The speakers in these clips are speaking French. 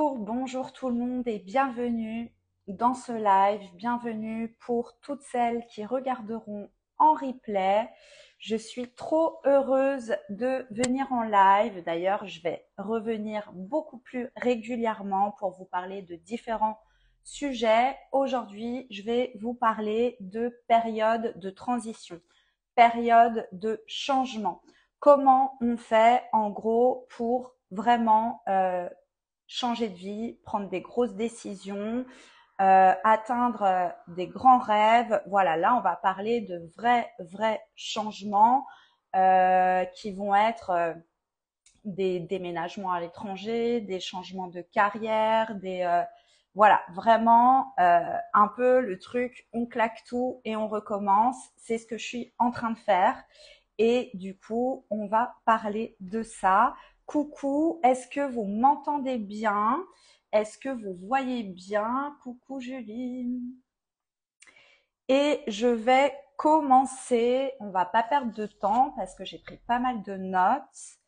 Bonjour tout le monde et bienvenue dans ce live. Bienvenue pour toutes celles qui regarderont en replay. Je suis trop heureuse de venir en live. D'ailleurs, je vais revenir beaucoup plus régulièrement pour vous parler de différents sujets. Aujourd'hui, je vais vous parler de période de transition, période de changement. Comment on fait en gros pour vraiment changer de vie, prendre des grosses décisions, atteindre des grands rêves. Voilà, là, on va parler de vrais changements qui vont être des déménagements à l'étranger, des changements de carrière, voilà, vraiment un peu le truc, on claque tout et on recommence. C'est ce que je suis en train de faire. Et du coup, on va parler de ça. Coucou, est-ce que vous m'entendez bien? Est-ce que vous voyez bien? Coucou Julie. Et je vais commencer. On va pas perdre de temps parce que j'ai pris pas mal de notes.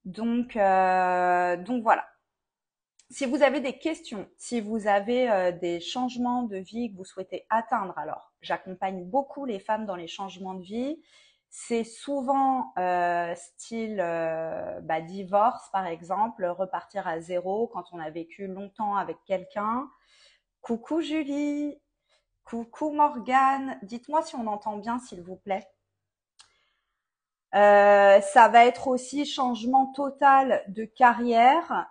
Donc voilà. Si vous avez des questions, si vous avez des changements de vie que vous souhaitez atteindre, alors j'accompagne beaucoup les femmes dans les changements de vie. C'est souvent style divorce par exemple, repartir à zéro quand on a vécu longtemps avec quelqu'un. Coucou Julie, coucou Morgane, dites-moi si on entend bien s'il vous plaît. Ça va être aussi changement total de carrière,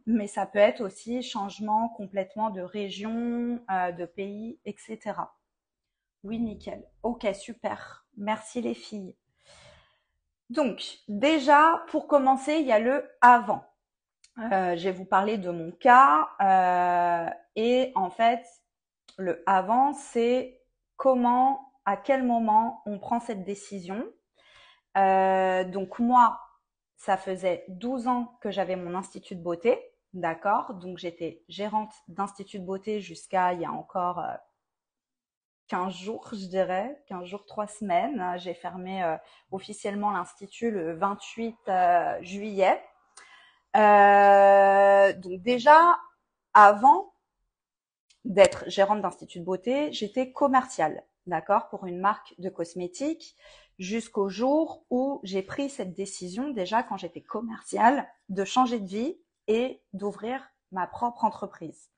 mais ça peut être aussi changement complètement de région, de pays, etc. Oui, nickel. Ok, super. Merci les filles. Donc, déjà, pour commencer, il y a le avant. Je vais vous parler de mon cas. Et en fait, le avant, c'est comment, à quel moment on prend cette décision. Donc moi, ça faisait 12 ans que j'avais mon institut de beauté, d'accord? Donc j'étais gérante d'institut de beauté jusqu'à il y a encore 15 jours, je dirais, 15 jours, 3 semaines. J'ai fermé officiellement l'institut le 28 juillet. Donc déjà, avant d'être gérante d'institut de beauté, j'étais commerciale, d'accord, pour une marque de cosmétiques, jusqu'au jour où j'ai pris cette décision, déjà quand j'étais commerciale, de changer de vie et d'ouvrir ma propre entreprise.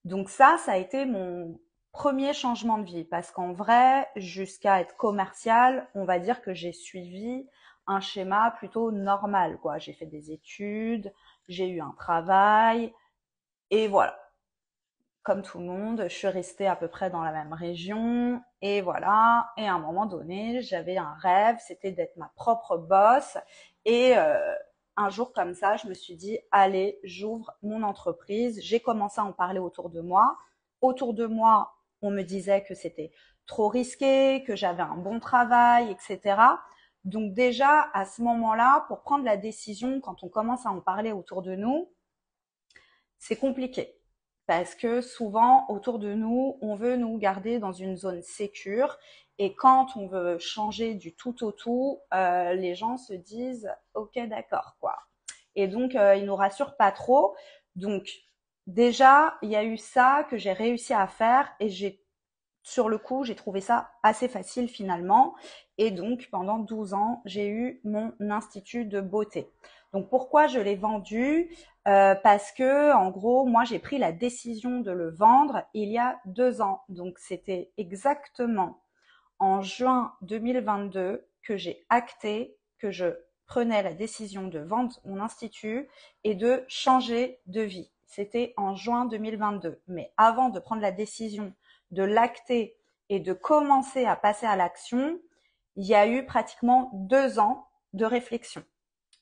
Donc ça a été mon premier changement de vie, parce qu'en vrai, jusqu'à être commerciale, on va dire que j'ai suivi un schéma plutôt normal, quoi. J'ai fait des études, j'ai eu un travail, et voilà, comme tout le monde, je suis restée à peu près dans la même région et voilà. Et à un moment donné, j'avais un rêve, c'était d'être ma propre boss. Et un jour comme ça, je me suis dit, allez, j'ouvre mon entreprise. J'ai commencé à en parler autour de moi. Autour de moi, on me disait que c'était trop risqué, que j'avais un bon travail, etc. Donc déjà, à ce moment-là, pour prendre la décision, quand on commence à en parler autour de nous, c'est compliqué parce que souvent autour de nous, on veut nous garder dans une zone sécure et quand on veut changer du tout au tout, les gens se disent OK, d'accord quoi. Et donc ils nous rassurent pas trop. Donc déjà, il y a eu ça que j'ai réussi à faire et sur le coup, j'ai trouvé ça assez facile finalement. Et donc, pendant 12 ans, j'ai eu mon institut de beauté. Donc, pourquoi je l'ai vendu? Parce que, en gros, moi, j'ai pris la décision de le vendre il y a 2 ans. Donc, c'était exactement en juin 2022 que j'ai acté que je prenais la décision de vendre mon institut et de changer de vie. C'était en juin 2022. Mais avant de prendre la décision de l'acter et de commencer à passer à l'action, il y a eu pratiquement 2 ans de réflexion.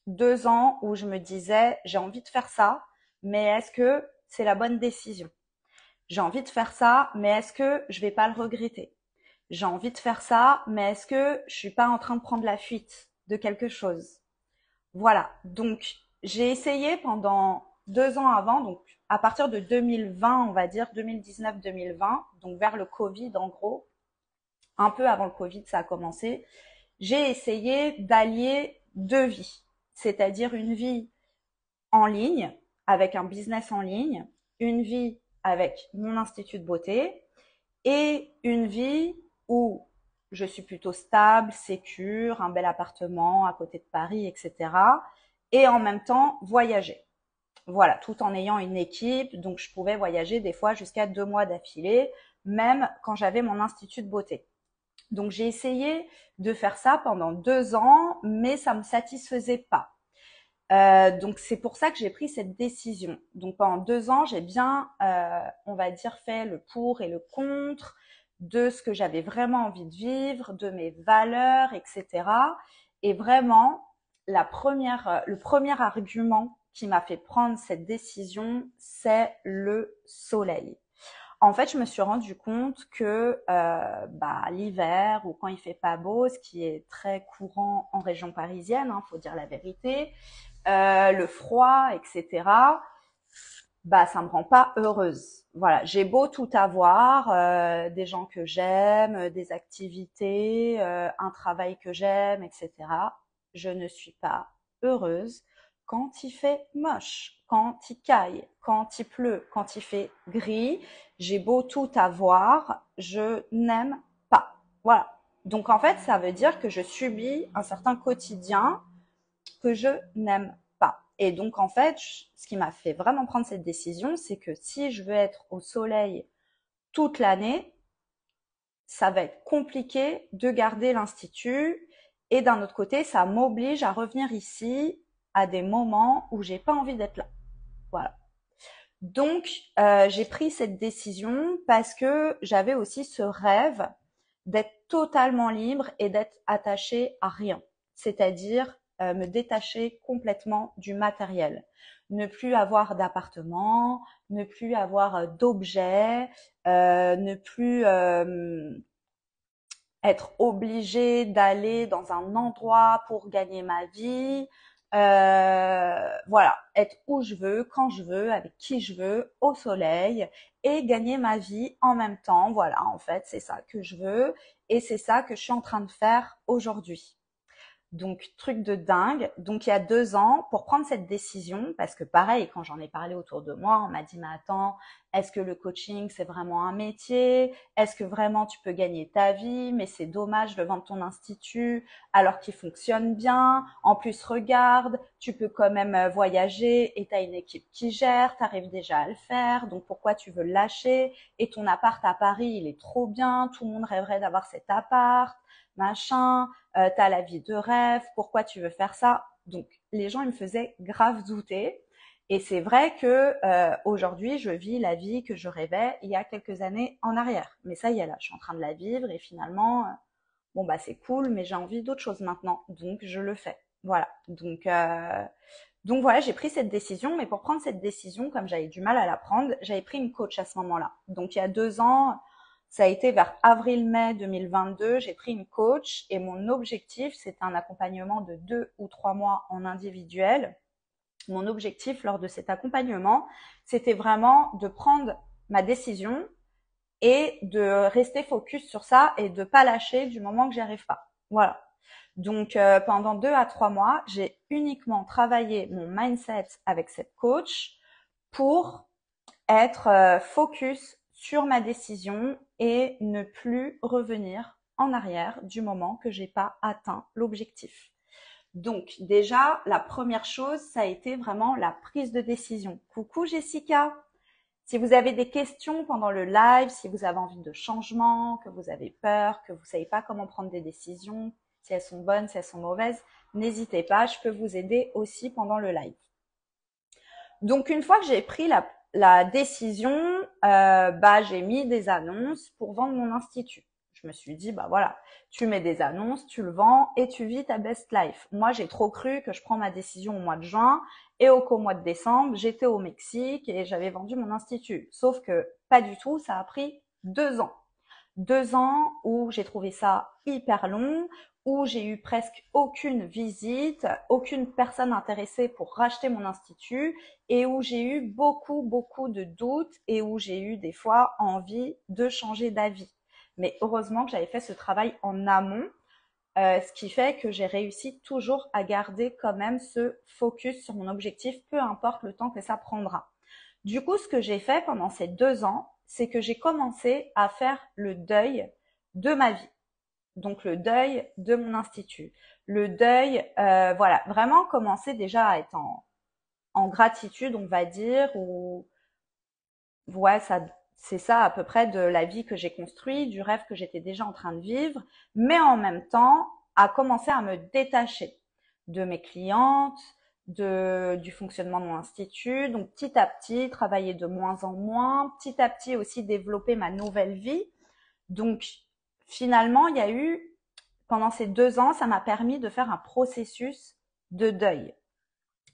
2 ans où je me disais, j'ai envie de faire ça, mais est-ce que c'est la bonne décision? J'ai envie de faire ça, mais est-ce que je vais pas le regretter? J'ai envie de faire ça, mais est-ce que je suis pas en train de prendre la fuite de quelque chose? Voilà. Donc, j'ai essayé pendant 2 ans avant, donc à partir de 2020, on va dire 2019-2020, donc vers le Covid en gros, un peu avant le Covid, ça a commencé. J'ai essayé d'allier deux vies, c'est-à-dire une vie en ligne avec un business en ligne, une vie avec mon institut de beauté et une vie où je suis plutôt stable, sécure, un bel appartement à côté de Paris, etc. Et en même temps, voyager. Voilà, tout en ayant une équipe, donc je pouvais voyager des fois jusqu'à 2 mois d'affilée, même quand j'avais mon institut de beauté. Donc j'ai essayé de faire ça pendant 2 ans, mais ça me satisfaisait pas. Donc c'est pour ça que j'ai pris cette décision. Donc pendant 2 ans, j'ai bien, on va dire, fait le pour et le contre de ce que j'avais vraiment envie de vivre, de mes valeurs, etc. Et vraiment, le premier argument qui m'a fait prendre cette décision, c'est le soleil. En fait, je me suis rendu compte que l'hiver ou quand il fait pas beau, ce qui est très courant en région parisienne, faut dire la vérité, le froid, etc. Ça me rend pas heureuse. Voilà, j'ai beau tout avoir, des gens que j'aime, des activités, un travail que j'aime, etc. Je ne suis pas heureuse quand il fait moche, quand il caille, quand il pleut, quand il fait gris. J'ai beau tout avoir, je n'aime pas. Voilà. Donc en fait, ça veut dire que je subis un certain quotidien que je n'aime pas. Et donc, en fait, ce qui m'a fait vraiment prendre cette décision, c'est que si je veux être au soleil toute l'année, ça va être compliqué de garder l'institut. Et d'un autre côté, ça m'oblige à revenir ici à des moments où j'ai pas envie d'être là. Voilà. Donc, j'ai pris cette décision parce que j'avais aussi ce rêve d'être totalement libre et d'être attachée à rien. C'est-à-dire me détacher complètement du matériel. Ne plus avoir d'appartement, ne plus avoir d'objets, ne plus être obligée d'aller dans un endroit pour gagner ma vie. Voilà, être où je veux, quand je veux, avec qui je veux, au soleil et gagner ma vie en même temps. Voilà, en fait, c'est ça que je veux et c'est ça que je suis en train de faire aujourd'hui. Donc, truc de dingue. Donc, il y a 2 ans, pour prendre cette décision, parce que pareil, quand j'en ai parlé autour de moi, on m'a dit, mais attends, est-ce que le coaching, c'est vraiment un métier? Est-ce que vraiment tu peux gagner ta vie? Mais c'est dommage de vendre ton institut alors qu'il fonctionne bien. En plus, regarde, tu peux quand même voyager et tu as une équipe qui gère, tu arrives déjà à le faire. Donc, pourquoi tu veux le lâcher? Et ton appart à Paris, il est trop bien. Tout le monde rêverait d'avoir cet appart, machin. T'as la vie de rêve, pourquoi tu veux faire ça? Donc les gens ils me faisaient grave douter. Et c'est vrai que aujourd'hui je vis la vie que je rêvais il y a quelques années en arrière. Mais ça y est là, je suis en train de la vivre et finalement c'est cool, mais j'ai envie d'autre chose maintenant, donc je le fais. Voilà. Donc voilà, j'ai pris cette décision, mais pour prendre cette décision, comme j'avais du mal à la prendre, j'avais pris une coach à ce moment-là. Donc il y a 2 ans, ça a été vers avril-mai 2022, j'ai pris une coach et mon objectif, c'était un accompagnement de 2 ou 3 mois en individuel. Mon objectif lors de cet accompagnement, c'était vraiment de prendre ma décision et de rester focus sur ça et de pas lâcher du moment que j'y arrive pas. Voilà. Donc pendant 2 à 3 mois, j'ai uniquement travaillé mon mindset avec cette coach pour être focus sur ma décision et ne plus revenir en arrière du moment que j'ai pas atteint l'objectif. Donc déjà, la première chose, ça a été vraiment la prise de décision. Coucou Jessica, si vous avez des questions pendant le live, si vous avez envie de changement, que vous avez peur, que vous savez pas comment prendre des décisions, si elles sont bonnes, si elles sont mauvaises, n'hésitez pas, je peux vous aider aussi pendant le live. Donc une fois que j'ai pris la décision, j'ai mis des annonces pour vendre mon institut. Je me suis dit, voilà, tu mets des annonces, tu le vends et tu vis ta best life. Moi, j'ai trop cru que je prends ma décision au mois de juin et qu'au mois de décembre, j'étais au Mexique et j'avais vendu mon institut. Sauf que pas du tout, ça a pris 2 ans. 2 ans où j'ai trouvé ça hyper long, où j'ai eu presque aucune visite, aucune personne intéressée pour racheter mon institut et où j'ai eu beaucoup, beaucoup de doutes et où j'ai eu des fois envie de changer d'avis. Mais heureusement que j'avais fait ce travail en amont ce qui fait que j'ai réussi toujours à garder quand même ce focus sur mon objectif, peu importe le temps que ça prendra. Du coup, ce que j'ai fait pendant ces 2 ans, c'est que j'ai commencé à faire le deuil de ma vie. Donc le deuil de mon institut. Le deuil, voilà, vraiment commencer déjà à être en gratitude, on va dire, ou ouais, ça, c'est ça à peu près de la vie que j'ai construite, du rêve que j'étais déjà en train de vivre, mais en même temps à commencer à me détacher de mes clientes, du fonctionnement de mon institut. Donc petit à petit, travailler de moins en moins, petit à petit aussi développer ma nouvelle vie. Donc finalement, il y a eu, pendant ces 2 ans, ça m'a permis de faire un processus de deuil.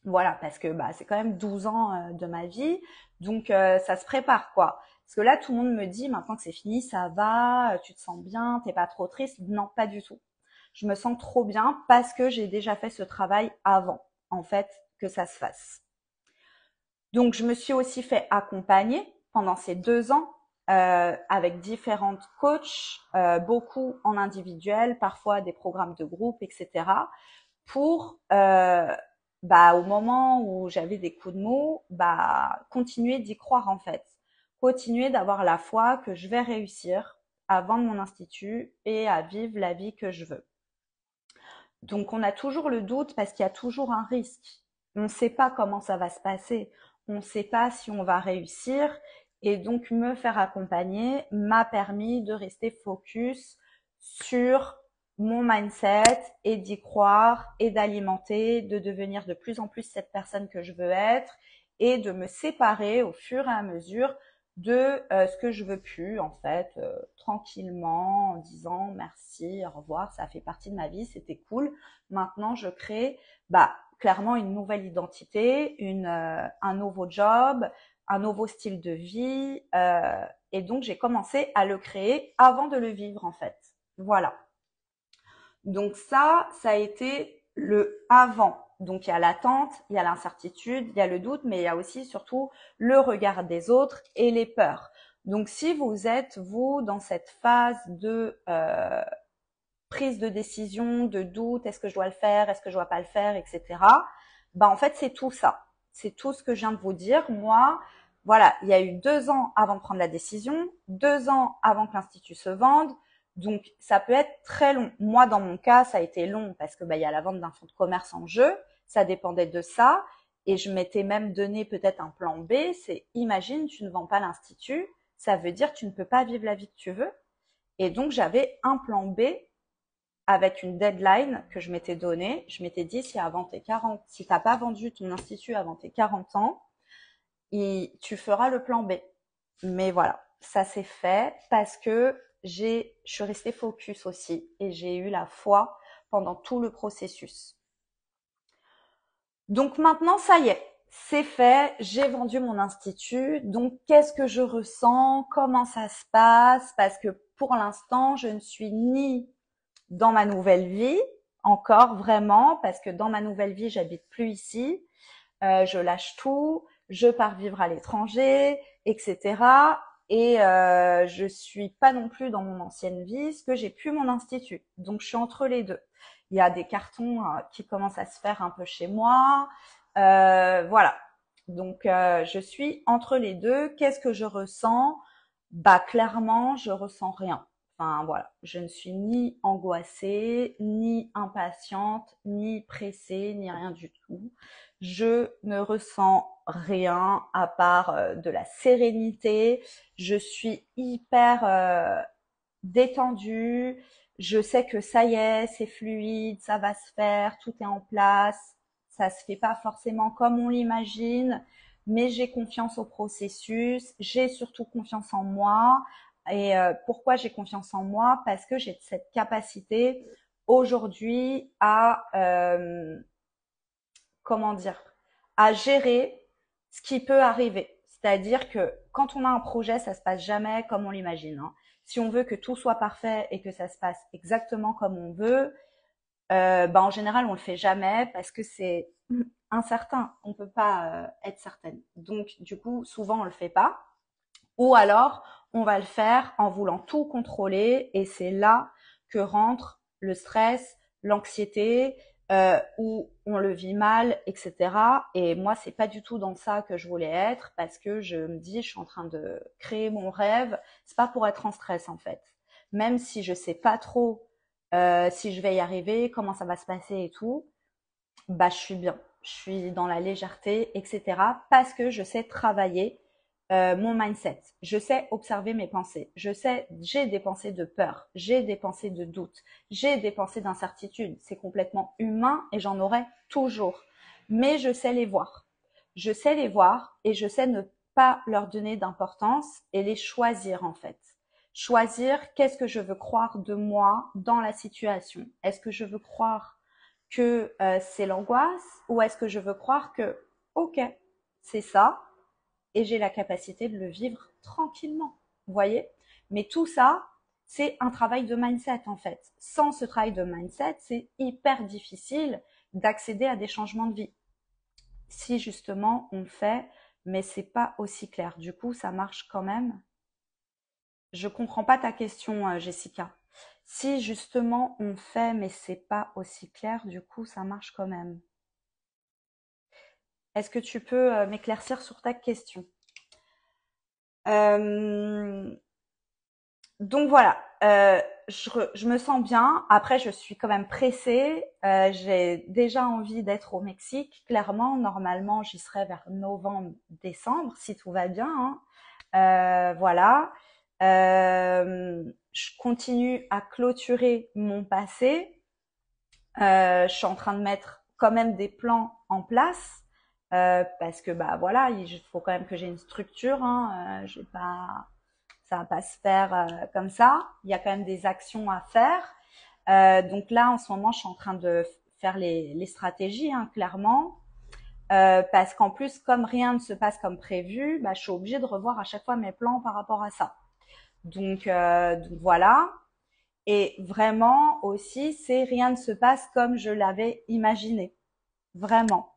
Voilà, parce que bah, c'est quand même 12 ans de ma vie, donc ça se prépare quoi. Parce que là, tout le monde me dit maintenant que c'est fini, ça va, tu te sens bien, t'es pas trop triste. Non, pas du tout. Je me sens trop bien parce que j'ai déjà fait ce travail avant, en fait, que ça se fasse. Donc, je me suis aussi fait accompagner pendant ces 2 ans avec différentes coachs, beaucoup en individuel, parfois des programmes de groupe, etc. Pour bah, au moment où j'avais des coups de mou, bah, continuer d'y croire en fait. Continuer d'avoir la foi que je vais réussir à vendre mon institut et à vivre la vie que je veux. Donc on a toujours le doute parce qu'il y a toujours un risque. On ne sait pas comment ça va se passer. On ne sait pas si on va réussir. Et donc me faire accompagner m'a permis de rester focus sur mon mindset et d'y croire et d'alimenter, de devenir de plus en plus cette personne que je veux être et de me séparer au fur et à mesure de ce que je veux plus en fait, tranquillement en disant merci, au revoir, ça fait partie de ma vie, c'était cool. Maintenant, je crée bah clairement une nouvelle identité, un nouveau job, un nouveau style de vie, et donc j'ai commencé à le créer avant de le vivre en fait. Voilà. Donc ça a été le avant. Donc il y a l'attente, il y a l'incertitude, il y a le doute, mais il y a aussi surtout le regard des autres et les peurs. Donc si vous êtes, vous, dans cette phase de prise de décision, de doute, est-ce que je dois le faire, est-ce que je dois pas le faire, etc. Bah en fait c'est tout ça. C'est tout ce que je viens de vous dire. Moi, voilà, il y a eu 2 ans avant de prendre la décision, 2 ans avant que l'institut se vende. Donc ça peut être très long. Moi dans mon cas ça a été long parce que bah il y a la vente d'un fonds de commerce en jeu. Ça dépendait de ça et je m'étais même donné peut-être un plan B. C'est imagine tu ne vends pas l'institut, ça veut dire que tu ne peux pas vivre la vie que tu veux. Et donc j'avais un plan B avec une deadline que je m'étais donnée. Je m'étais dit, si t'as pas vendu ton institut avant tes 40 ans, tu feras le plan B. Mais voilà, ça s'est fait parce que je suis restée focus aussi et j'ai eu la foi pendant tout le processus. Donc maintenant, ça y est, c'est fait, j'ai vendu mon institut. Donc qu'est-ce que je ressens? Comment ça se passe? Parce que pour l'instant, je ne suis ni dans ma nouvelle vie, encore vraiment, parce que dans ma nouvelle vie, j'habite plus ici, je lâche tout, je pars vivre à l'étranger, etc. Et je suis pas non plus dans mon ancienne vie, parce que j'ai plus mon institut. Donc je suis entre les deux. Il y a des cartons qui commencent à se faire un peu chez moi, voilà. Donc je suis entre les deux. Qu'est-ce que je ressens? Bah clairement, je ressens rien. Enfin voilà, je ne suis ni angoissée, ni impatiente, ni pressée, ni rien du tout. Je ne ressens rien à part de la sérénité. Je suis hyper détendue. Je sais que ça y est, c'est fluide, ça va se faire, tout est en place. Ça se fait pas forcément comme on l'imagine, mais j'ai confiance au processus. J'ai surtout confiance en moi. Et pourquoi j'ai confiance en moi? Parce que j'ai cette capacité aujourd'hui à comment dire, à gérer ce qui peut arriver. C'est-à-dire que quand on a un projet, ça se passe jamais comme on l'imagine, hein. Si on veut que tout soit parfait et que ça se passe exactement comme on veut, bah en général on le fait jamais parce que c'est incertain. On peut pas être certaine. Donc du coup, souvent on le fait pas. Ou alors on va le faire en voulant tout contrôler et c'est là que rentre le stress, l'anxiété, où on le vit mal, etc. Et moi, c'est pas du tout dans ça que je voulais être parce que je me dis, je suis en train de créer mon rêve. C'est pas pour être en stress en fait. Même si je sais pas trop si je vais y arriver, comment ça va se passer et tout, bah je suis bien. Je suis dans la légèreté, etc. Parce que je sais travailler mon mindset. Je sais observer mes pensées. Je sais, j'ai des pensées de peur, j'ai des pensées de doute, j'ai des pensées d'incertitude. C'est complètement humain et j'en aurai toujours. Mais je sais les voir. Je sais les voir et je sais ne pas leur donner d'importance et les choisir en fait. Choisir qu'est-ce que je veux croire de moi dans la situation. Est-ce que je veux croire que c'est l'angoisse ou est-ce que je veux croire que, ok, c'est ça, et j'ai la capacité de le vivre tranquillement. Vous voyez? Mais tout ça, c'est un travail de mindset en fait. Sans ce travail de mindset, c'est hyper difficile d'accéder à des changements de vie. Si justement on fait, mais c'est pas aussi clair. Du coup, ça marche quand même. Je comprends pas ta question, Jessica. Si justement on fait, mais c'est pas aussi clair, du coup, ça marche quand même. Est-ce que tu peux m'éclaircir sur ta question? Euh, Donc voilà, je me sens bien. Après, je suis quand même pressée. J'ai déjà envie d'être au Mexique. Clairement, normalement, j'y serai vers novembre, décembre, si tout va bien, hein. Voilà. Je continue à clôturer mon passé. Je suis en train de mettre quand même des plans en place parce que bah voilà, il faut quand même que j'ai une structure. Hein. Je vais pas ça va pas se faire comme ça. Il y a quand même des actions à faire. Donc là, en ce moment, je suis en train de faire les stratégies, hein, clairement. Parce qu'en plus, comme rien ne se passe comme prévu, bah, je suis obligée de revoir à chaque fois mes plans par rapport à ça. Donc voilà. Et vraiment aussi, c'est rien ne se passe comme je l'avais imaginé. Vraiment.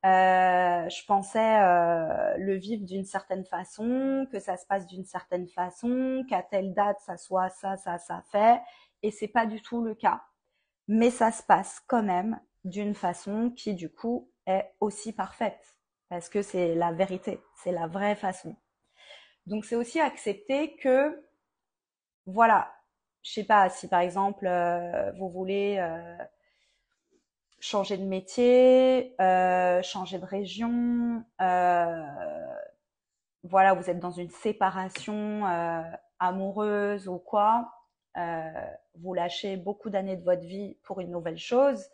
Je pensais le vivre d'une certaine façon, que ça se passe d'une certaine façon, qu'à telle date ça soit ça fait, et c'est pas du tout le cas. Mais ça se passe quand même d'une façon qui du coup est aussi parfaite, parce que c'est la vérité, c'est la vraie façon. Donc c'est aussi accepter que voilà, je sais pas si par exemple vous voulez changer de métier, changer de région, voilà, vous êtes dans une séparation amoureuse ou quoi, euh, vous lâchez beaucoup d'années de votre vie pour une nouvelle chose,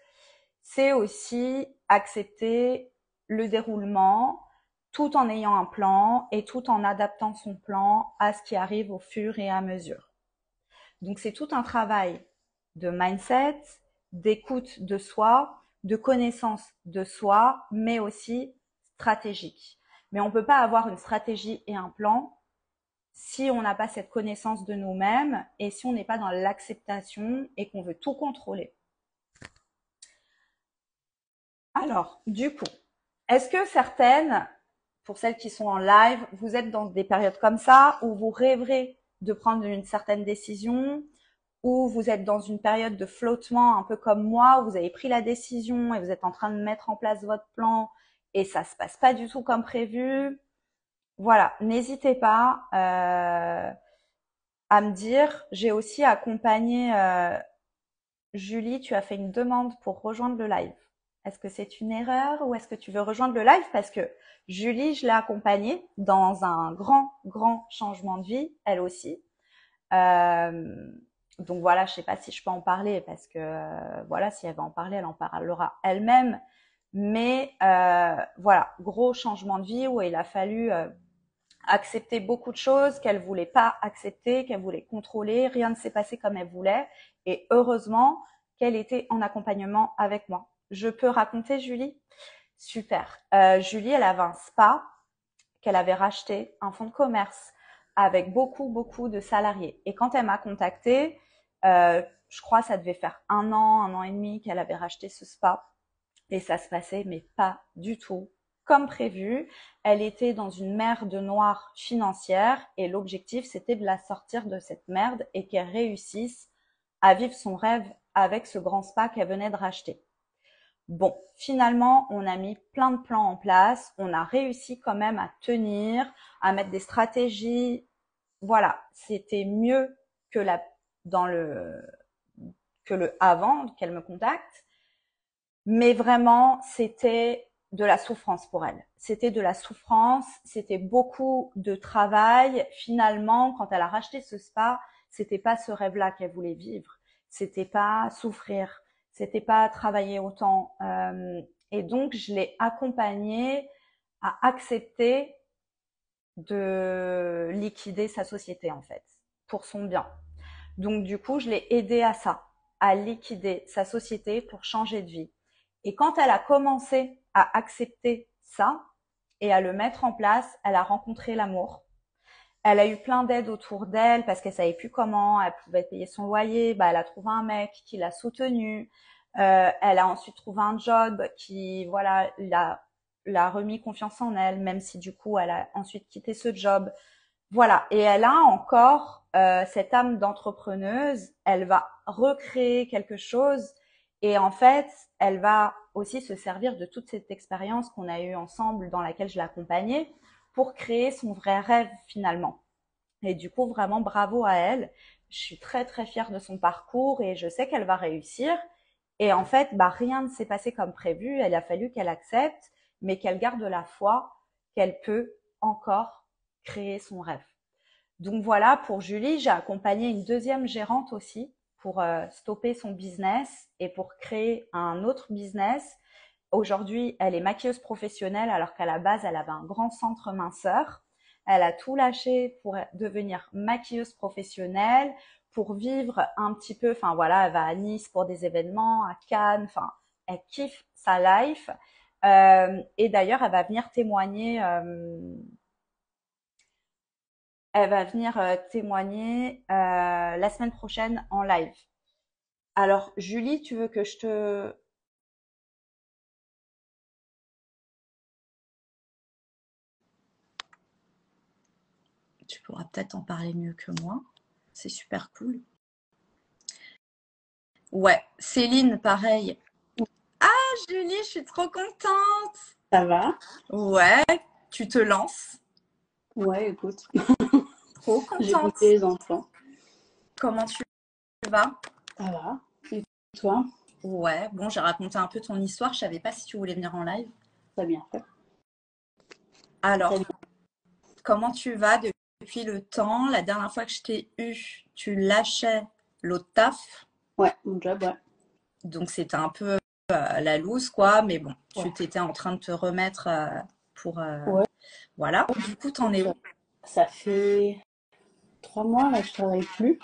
c'est aussi accepter le déroulement tout en ayant un plan et tout en adaptant son plan à ce qui arrive au fur et à mesure. Donc c'est tout un travail de mindset, d'écoute de soi, de connaissance de soi, mais aussi stratégique. Mais on ne peut pas avoir une stratégie et un plan si on n'a pas cette connaissance de nous-mêmes et si on n'est pas dans l'acceptation et qu'on veut tout contrôler. Alors, du coup, est-ce que certaines, pour celles qui sont en live, vous êtes dans des périodes comme ça où vous rêverez de prendre une certaine décision, ou vous êtes dans une période de flottement un peu comme moi, où vous avez pris la décision et vous êtes en train de mettre en place votre plan et ça se passe pas du tout comme prévu? Voilà, n'hésitez pas à me dire. J'ai aussi accompagné Julie, tu as fait une demande pour rejoindre le live. Est-ce que c'est une erreur ou est-ce que tu veux rejoindre le live? Parce que Julie, je l'ai accompagnée dans un grand changement de vie, elle aussi. Euh, donc voilà, je sais pas si je peux en parler parce que voilà, si elle va en parler, elle en parlera elle-même. Mais voilà, gros changement de vie où il a fallu accepter beaucoup de choses qu'elle voulait pas accepter, qu'elle voulait contrôler. Rien ne s'est passé comme elle voulait. Et heureusement qu'elle était en accompagnement avec moi. Je peux raconter, Julie? Super. Julie, elle avait un spa qu'elle avait racheté, un fonds de commerce avec beaucoup de salariés. Et quand elle m'a contactée, je crois que ça devait faire un an et demi qu'elle avait racheté ce spa. Et ça se passait, mais pas du tout comme prévu. Elle était dans une merde noire financière et l'objectif, c'était de la sortir de cette merde et qu'elle réussisse à vivre son rêve avec ce grand spa qu'elle venait de racheter. Bon, finalement, on a mis plein de plans en place, on a réussi quand même à tenir, à mettre des stratégies. Voilà, c'était mieux que le avant qu'elle me contacte, mais vraiment, c'était de la souffrance pour elle. C'était de la souffrance, c'était beaucoup de travail. Finalement, quand elle a racheté ce spa, c'était pas ce rêve-là qu'elle voulait vivre. C'était pas souffrir, c'était pas travailler autant. Et donc, je l'ai accompagnée à accepter de liquider sa société, en fait, pour son bien. Donc, du coup, je l'ai aidée à ça, à liquider sa société pour changer de vie. Et quand elle a commencé à accepter ça et à le mettre en place, elle a rencontré l'amour. Elle a eu plein d'aides autour d'elle parce qu'elle savait plus comment elle pouvait payer son loyer. Bah, elle a trouvé un mec qui l'a soutenue. Elle a ensuite trouvé un job qui, voilà, l'a remis confiance en elle, même si du coup, elle a ensuite quitté ce job. Voilà, et elle a encore cette âme d'entrepreneuse, elle va recréer quelque chose et en fait, elle va aussi se servir de toute cette expérience qu'on a eue ensemble dans laquelle je l'accompagnais pour créer son vrai rêve finalement. Et du coup, vraiment bravo à elle. Je suis très très fière de son parcours et je sais qu'elle va réussir. Et en fait, bah, rien ne s'est passé comme prévu. Il a fallu qu'elle accepte, mais qu'elle garde la foi qu'elle peut encore créer son rêve. Donc voilà, pour Julie, j'ai accompagné une deuxième gérante aussi pour stopper son business et pour créer un autre business. Aujourd'hui, elle est maquilleuse professionnelle alors qu'à la base, elle avait un grand centre minceur. Elle a tout lâché pour devenir maquilleuse professionnelle, pour vivre un petit peu, enfin voilà, elle va à Nice pour des événements, à Cannes, enfin, elle kiffe sa life. Et d'ailleurs, elle va venir témoigner la semaine prochaine en live. Alors, Julie, tu veux que je te... Tu pourras peut-être en parler mieux que moi. C'est super cool. Ouais, Céline, pareil. Ah, Julie, je suis trop contente. Ça va? Ouais, tu te lances. Ouais, écoute, Trop j'ai contente. goûté les enfants. Comment tu vas? Ça va? Et toi? Ouais, bon, j'ai raconté un peu ton histoire. Je savais pas si tu voulais venir en live. T'as bien fait. T'as Alors, bien... comment tu vas depuis le temps? La dernière fois que je t'ai eu, tu lâchais l'autre taf. Ouais, mon job, ouais. Donc, c'était un peu la loose, quoi. Mais bon, tu Ouais. t'étais en train de te remettre pour... Ouais, voilà. Du coup, t'en es ça, où? ça fait 3 mois là que je travaille plus.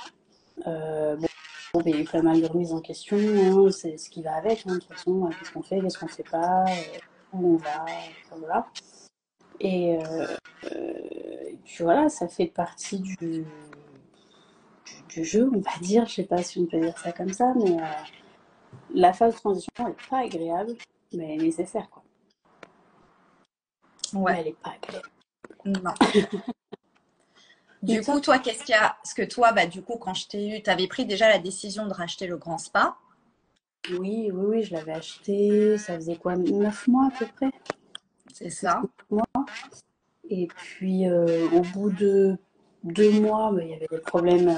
Bon, il y a eu pas mal de remises en question, hein, c'est ce qui va avec, hein, de toute façon, qu'est-ce qu'on fait pas, où on va, enfin, voilà. Et puis voilà, ça fait partie du jeu, on va dire. Je sais pas si on peut dire ça comme ça, mais la phase de transition, elle n'est pas agréable, mais elle est nécessaire, quoi. Ouais, Mais elle n'est pas agréable. non. Et Du toi? coup, toi, qu'est-ce qu'il y a? Parce que toi, bah, du coup, quand je t'ai eu, tu avais pris déjà la décision de racheter le Grand Spa. Oui, oui, oui, je l'avais acheté, ça faisait quoi, 9 mois à peu près? C'est 6 ça. mois. Et puis, au bout de 2 mois, bah, il y avait des problèmes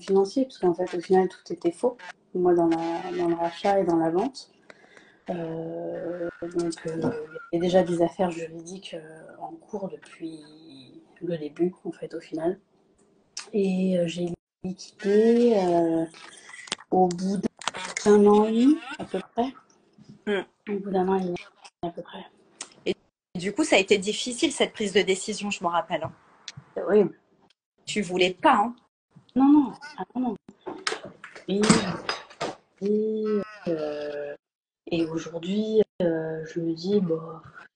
financiers, parce qu'en fait, au final, tout était faux. Moi, dans le rachat et dans la vente. Il y avait déjà des affaires juridiques en cours depuis le début, en fait, au final. Et j'ai liquidé au bout d'un an et demi, à peu près. Mm. Au bout d'un an et demi, à peu près. Et du coup, ça a été difficile cette prise de décision, je me rappelle, hein. C'est horrible. Tu voulais pas, hein. Non, non, ah, non, non. Et, et aujourd'hui, je me dis, bon,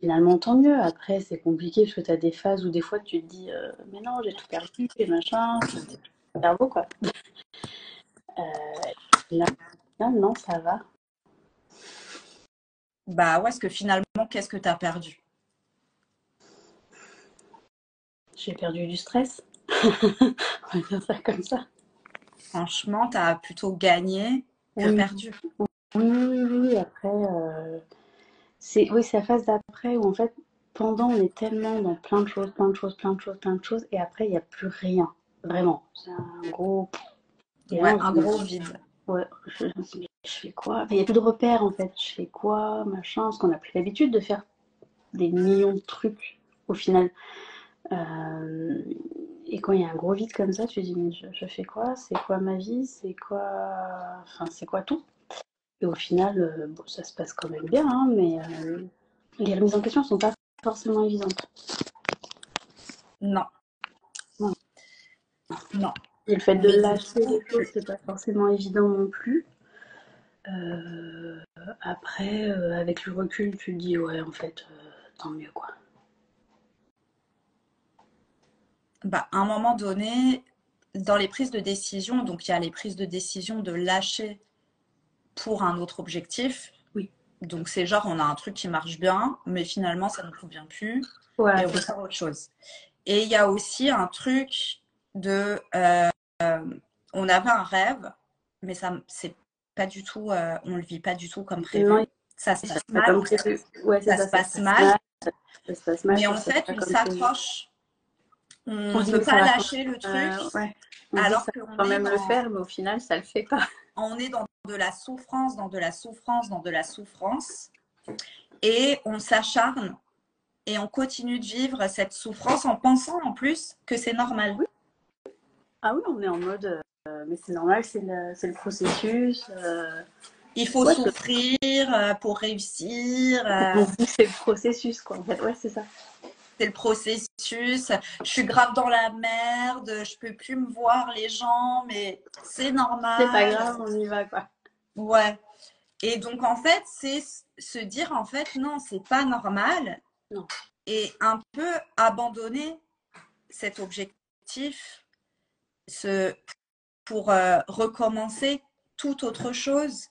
finalement, tant mieux. Après, c'est compliqué parce que tu as des phases où des fois tu te dis, mais non, j'ai tout perdu et machin. C'est le cerveau, quoi. Là, là, non, ça va. Bah ouais, parce que finalement, qu'est-ce que tu as perdu? J'ai perdu du stress. On va dire ça comme ça. franchement, tu as plutôt gagné que Oui, perdu. oui. Après, c'est la phase d'après où en fait, pendant, on est tellement dans plein de choses, et après, il n'y a plus rien. Vraiment. C'est un gros. Et là, Ouais, on se un dit, gros vide. ouais, je fais quoi? Enfin, il n'y a plus de repères en fait. Je fais quoi, machin? Parce qu'on a pris l'habitude de faire des millions de trucs au final. Euh, et quand il y a un gros vide comme ça, tu te dis, mais je fais quoi? C'est quoi ma vie? C'est quoi. Enfin, c'est quoi tout? Et au final, bon, ça se passe quand même bien, hein, mais les remises en question sont pas forcément évidentes. Non, Voilà. non. Et le fait de Mais du lâcher coup, les choses, c'est pas forcément évident non plus. Euh, Après, avec le recul, tu te dis, ouais, en fait, tant mieux, quoi. bah, à un moment donné, dans les prises de décision, donc il y a les prises de décision de lâcher pour un autre objectif. Oui. Donc c'est genre, on a un truc qui marche bien, mais finalement, ça ne nous convient plus Voilà, et on c'est veut ça. faire autre chose. Et il y a aussi un truc de, on avait un rêve, mais ça, c'est pas du tout, on le vit pas du tout comme Non, prévu. Ça se ça passe se passe comme mal, prévu. Ouais, c'est ça ça, se ça se passe passe mal, mal, ça se passe mal, mais ça en se passe fait, pas on comme prévu. s'accroche, On on se dit, veut mais ça pas va lâcher le truc, ouais. On se dit que alors ça va qu'on quand est même le dans, faire, mais au final, ça le fait pas. on est dans de la souffrance, dans de la souffrance, dans de la souffrance, et on s'acharne et on continue de vivre cette souffrance en pensant en plus que c'est normal. Oui. Ah oui, on est en mode, mais c'est normal, c'est le processus. Il faut Ouais, souffrir pour réussir. on se dit que c'est le processus, quoi, en fait. Ouais, c'est ça. C'est le processus. Je suis grave dans la merde. Je peux plus me voir les gens, mais c'est C'est pas normal. grave, on y va, quoi. Ouais. Et donc en fait, c'est se dire en fait non, c'est pas normal Non. et un peu abandonner cet objectif, ce pour recommencer toute autre chose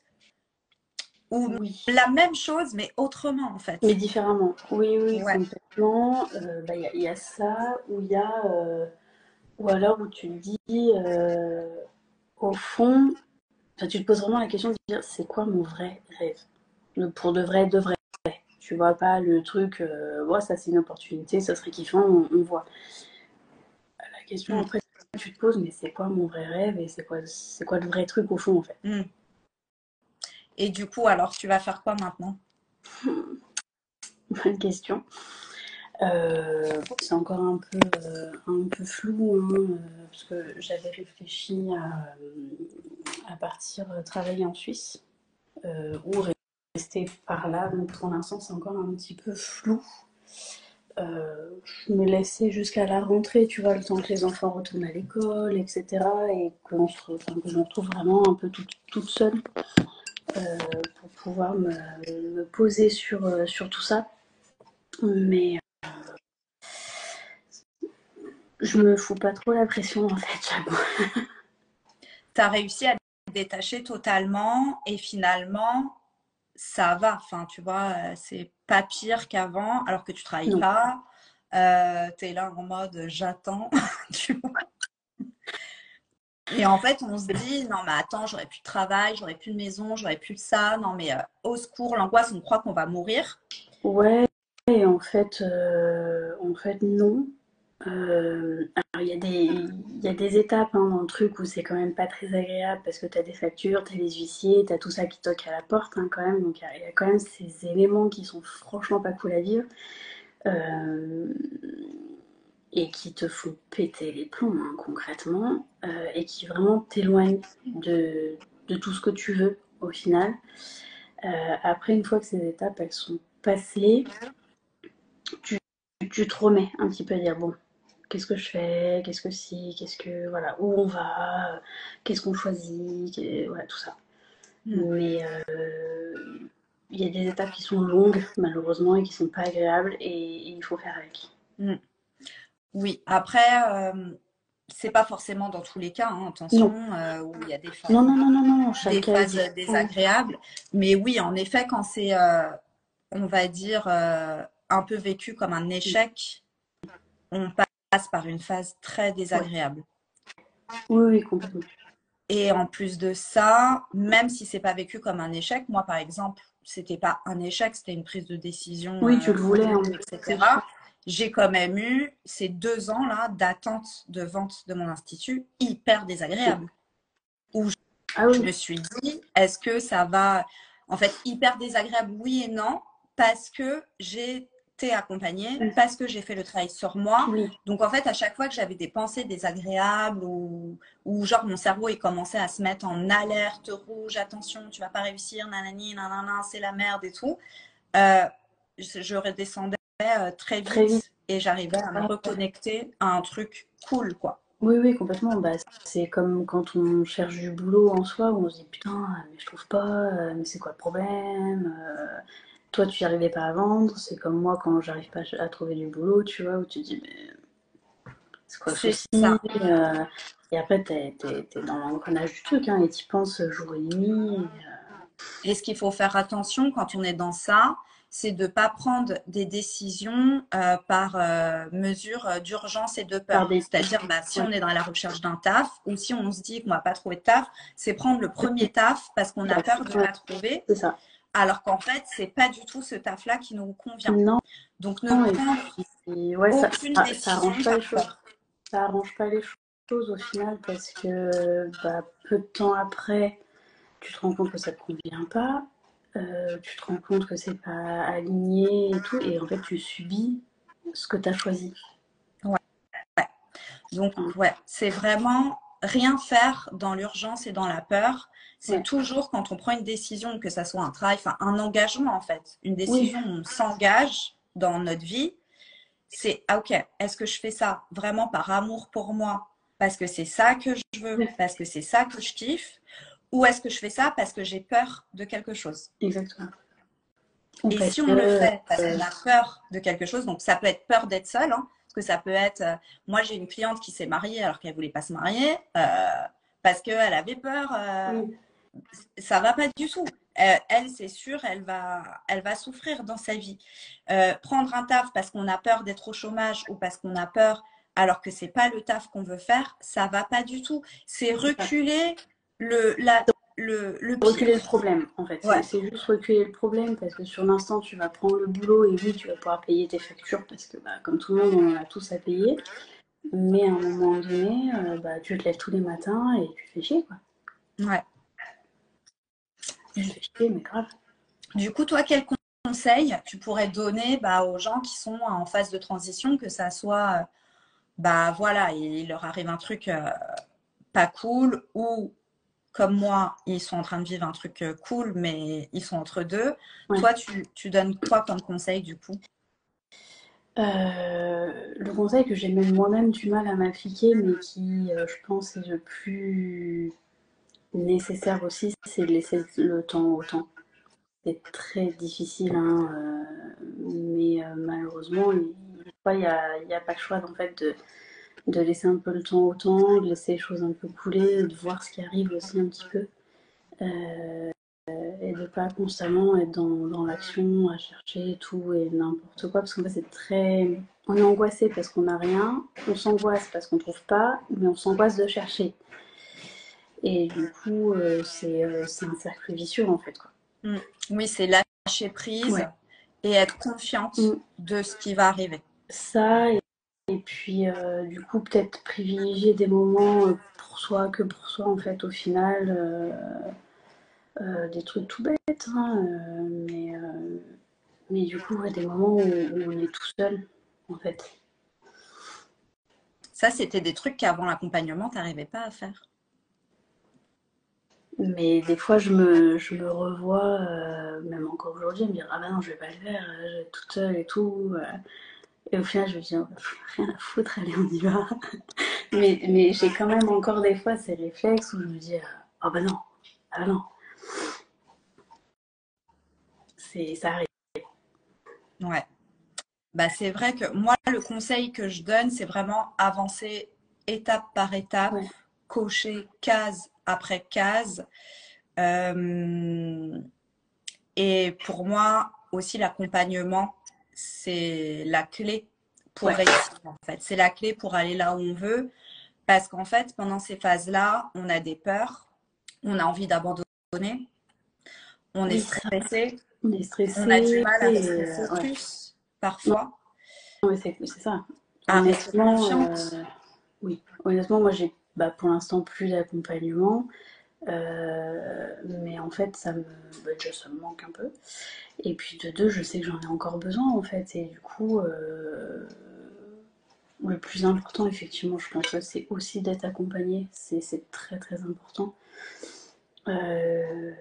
ou Oui. la même chose mais autrement en Mais fait. différemment. Oui, oui, Ouais. complètement. Bah, il y a ça, où il y a, ou alors où tu te dis, au fond, enfin, tu te poses vraiment la question de dire, c'est quoi mon vrai rêve? Pour de vrai. Tu vois pas le truc, ouais, ça c'est une opportunité, ça serait kiffant, on voit. La question Mm. après, tu te poses, mais c'est quoi mon vrai rêve et c'est quoi le vrai truc au fond en fait? Mm. Et du coup, alors tu vas faire quoi maintenant? Bonne question. C'est encore un peu flou, hein, parce que j'avais réfléchi à partir travailler en Suisse, ou rester par là. Donc pour l'instant, c'est encore un petit peu flou. Je me laissais jusqu'à la rentrée, tu vois, le temps que les enfants retournent à l'école, etc. Et que je me retrouve vraiment un peu toute seule, pour pouvoir me poser sur tout ça. Mais je me fous pas trop la pression en fait, j'avoue. Tu as réussi à te détacher totalement et finalement, ça va. Enfin, tu vois, c'est pas pire qu'avant alors que tu travailles Non. pas. Tu es là en mode j'attends. Tu vois. Et en fait, on se dit non, mais attends, j'aurais plus de travail, j'aurais plus de maison, j'aurais plus de ça. Non, mais au secours, l'angoisse, on croit qu'on va mourir. Ouais, et en fait non. Alors il y a des étapes, hein, dans le truc où c'est quand même pas très agréable parce que tu as des factures, tu as les huissiers, tu as tout ça qui toque à la porte, hein, quand même. Donc il y a quand même ces éléments qui sont franchement pas cool à vivre, euh, et qui te font péter les plombs, hein, concrètement, et qui vraiment t'éloignent de tout ce que tu veux au final. Après, une fois que ces étapes elles sont passées, tu, tu te remets un petit peu à dire, bon, qu'est-ce que je fais, qu'est-ce que si, qu'est-ce que, voilà, où on va, qu'est-ce qu'on choisit, voilà, tout ça. Mm. Mais il y a des étapes qui sont longues, malheureusement, et qui sont pas agréables, et il faut faire avec. Mm. Oui, après, c'est pas forcément dans tous les cas, hein, Non, attention, où il y a non, non, non, non, non, des chaque cas est phases différent. désagréables. Mais oui, en effet, quand c'est, on va dire, un peu vécu comme un échec, on passe par une phase très Ouais. désagréable. Oui, oui, complètement. Et en plus de ça, même si c'est pas vécu comme un échec, moi par exemple, c'était pas un échec, c'était une prise de décision Oui, tu le voulais, hein, voulue, c'est sûr. etc. J'ai quand même eu ces 2 ans là d'attente de vente de mon institut hyper désagréable. Où Ah je oui, me suis dit, est-ce que ça va, en fait, hyper désagréable, oui et non, parce que j'ai été accompagnée, parce que j'ai fait le travail sur moi. oui, Donc, en fait, à chaque fois que j'avais des pensées désagréables ou genre mon cerveau, il commençait à se mettre en alerte rouge, attention, tu vas pas réussir, nanani, nanana, c'est la merde et tout, euh, je redescendais très très vite. vite et j'arrivais à me reconnecter à un truc cool, quoi. Oui, oui, complètement. Bah, c'est comme quand on cherche du boulot en soi, où on se dit putain, mais je trouve pas, mais c'est quoi le problème? Toi, tu n'y arrivais pas à vendre. C'est comme moi quand j'arrive pas à trouver du boulot, tu vois, où tu te dis, mais c'est quoi le C'est souci? ça. Et après, t'es dans l'engrenage du truc, hein, et t'y penses jour et nuit. Et ce qu'il faut faire attention quand on est dans ça, c'est de ne pas prendre des décisions par mesure d'urgence et de Par peur. des. C'est-à-dire, bah, si Ouais, on est dans la recherche d'un taf ou si on se dit qu'on va pas trouver de taf, c'est prendre le premier taf parce qu'on a peur de ne ouais, pas trouver, c'est ça. alors qu'en fait, c'est pas du tout ce taf-là qui nous convient. Non, Donc, ne prendre ouais, aucune ça décision arrange pas les par choses. peur. Ça arrange pas les choses au final parce que bah, peu de temps après, tu te rends compte que ça te convient pas, tu te rends compte que c'est pas aligné et tout, et en fait tu subis ce que tu as choisi. Ouais. Donc, Enfin, ouais, c'est vraiment rien faire dans l'urgence et dans la peur. C'est ouais. toujours quand on prend une décision, que ça soit un travail, enfin un engagement en fait, une Oui, décision où on s'engage dans notre vie, c'est ah, ok, est-ce que je fais ça vraiment par amour pour moi, parce que c'est ça que je veux, parce que c'est ça que je kiffe, ou est-ce que je fais ça parce que j'ai peur de quelque chose? exactement. Ou Et parce si on le que fait parce qu'on a peur de quelque chose, donc ça peut être peur d'être seul, hein, parce que ça peut être, moi j'ai une cliente qui s'est mariée alors qu'elle voulait pas se marier, parce qu'elle avait peur, oui, ça va pas du tout. Elle, c'est sûr, elle va souffrir dans sa vie. Prendre un taf parce qu'on a peur d'être au chômage ou parce qu'on a peur alors que c'est pas le taf qu'on veut faire, ça va pas du tout. C'est c'est ça. reculer le Reculer le pire. problème, en fait. Ouais, C'est juste reculer le problème parce que sur l'instant, tu vas prendre le boulot et oui, tu vas pouvoir payer tes factures parce que, bah, comme tout le monde, on en a tous à payer. Mais à un moment donné, bah, tu te lèves tous les matins et tu te fais chier, quoi. ouais. Tu te fais chier, mais grave. Du coup, toi, quel conseil tu pourrais donner bah, aux gens qui sont en phase de transition, que ça soit, bah voilà, il leur arrive un truc pas cool, ou comme moi, ils sont en train de vivre un truc cool, mais ils sont entre deux. Ouais. Toi, tu donnes quoi comme conseil du coup? Le conseil que j'ai même moi-même du mal à m'appliquer, mais qui, je pense, est le plus nécessaire aussi, c'est de laisser le temps au temps. C'est très difficile, hein, mais malheureusement, il y a pas le choix en fait de laisser un peu le temps au temps, de laisser les choses un peu couler, de voir ce qui arrive aussi un petit peu. Euh, et de pas constamment être dans l'action, à chercher tout et n'importe quoi, parce qu'en fait c'est très. On est angoissé parce qu'on n'a rien, on s'angoisse parce qu'on trouve pas, mais on s'angoisse de chercher. Et du coup, c'est un cercle vicieux en fait, quoi. Mm. Oui, c'est lâcher prise Ouais. et être confiante Mm. de ce qui va arriver. Ça, et puis du coup peut-être privilégier des moments pour soi, que pour soi en fait au final, des trucs tout bêtes, hein, mais du coup ouais, des moments où on est tout seul en fait. Ça, c'était des trucs qu'avant l'accompagnement, tu n'arrivais pas à faire. Mais des fois je me revois, même encore aujourd'hui, à me dire ah bah non je vais pas le faire, je vais être toute seule et tout. Et au final je me dis oh, rien à foutre, allez on y va. Mais j'ai quand même encore des fois ces réflexes où je me dis ah bah non, ah bah non, ça arrive. Ouais. Bah, c'est vrai que moi, le conseil que je donne, c'est vraiment avancer étape par étape, Ouais. cocher case après case. Euh, et pour moi, aussi, l'accompagnement, c'est la clé pour Ouais, réussir, en fait. C'est la clé pour aller là où on veut. Parce qu'en fait, pendant ces phases-là, on a des peurs, on a envie d'abandonner, on est Oui, ça, stressé, on est on a du stressé mal à et rester ouais. focus Non, parfois, mais c'est ça. à rester Honnêtement, confiante. oui. Honnêtement, moi, j'ai pour l'instant plus d'accompagnement. Mais en fait, déjà, ça me manque un peu. Et puis de deux, je sais que j'en ai encore besoin en fait. Et du coup, le plus important, effectivement, je pense que c'est aussi d'être accompagné. C'est très très important. Euh,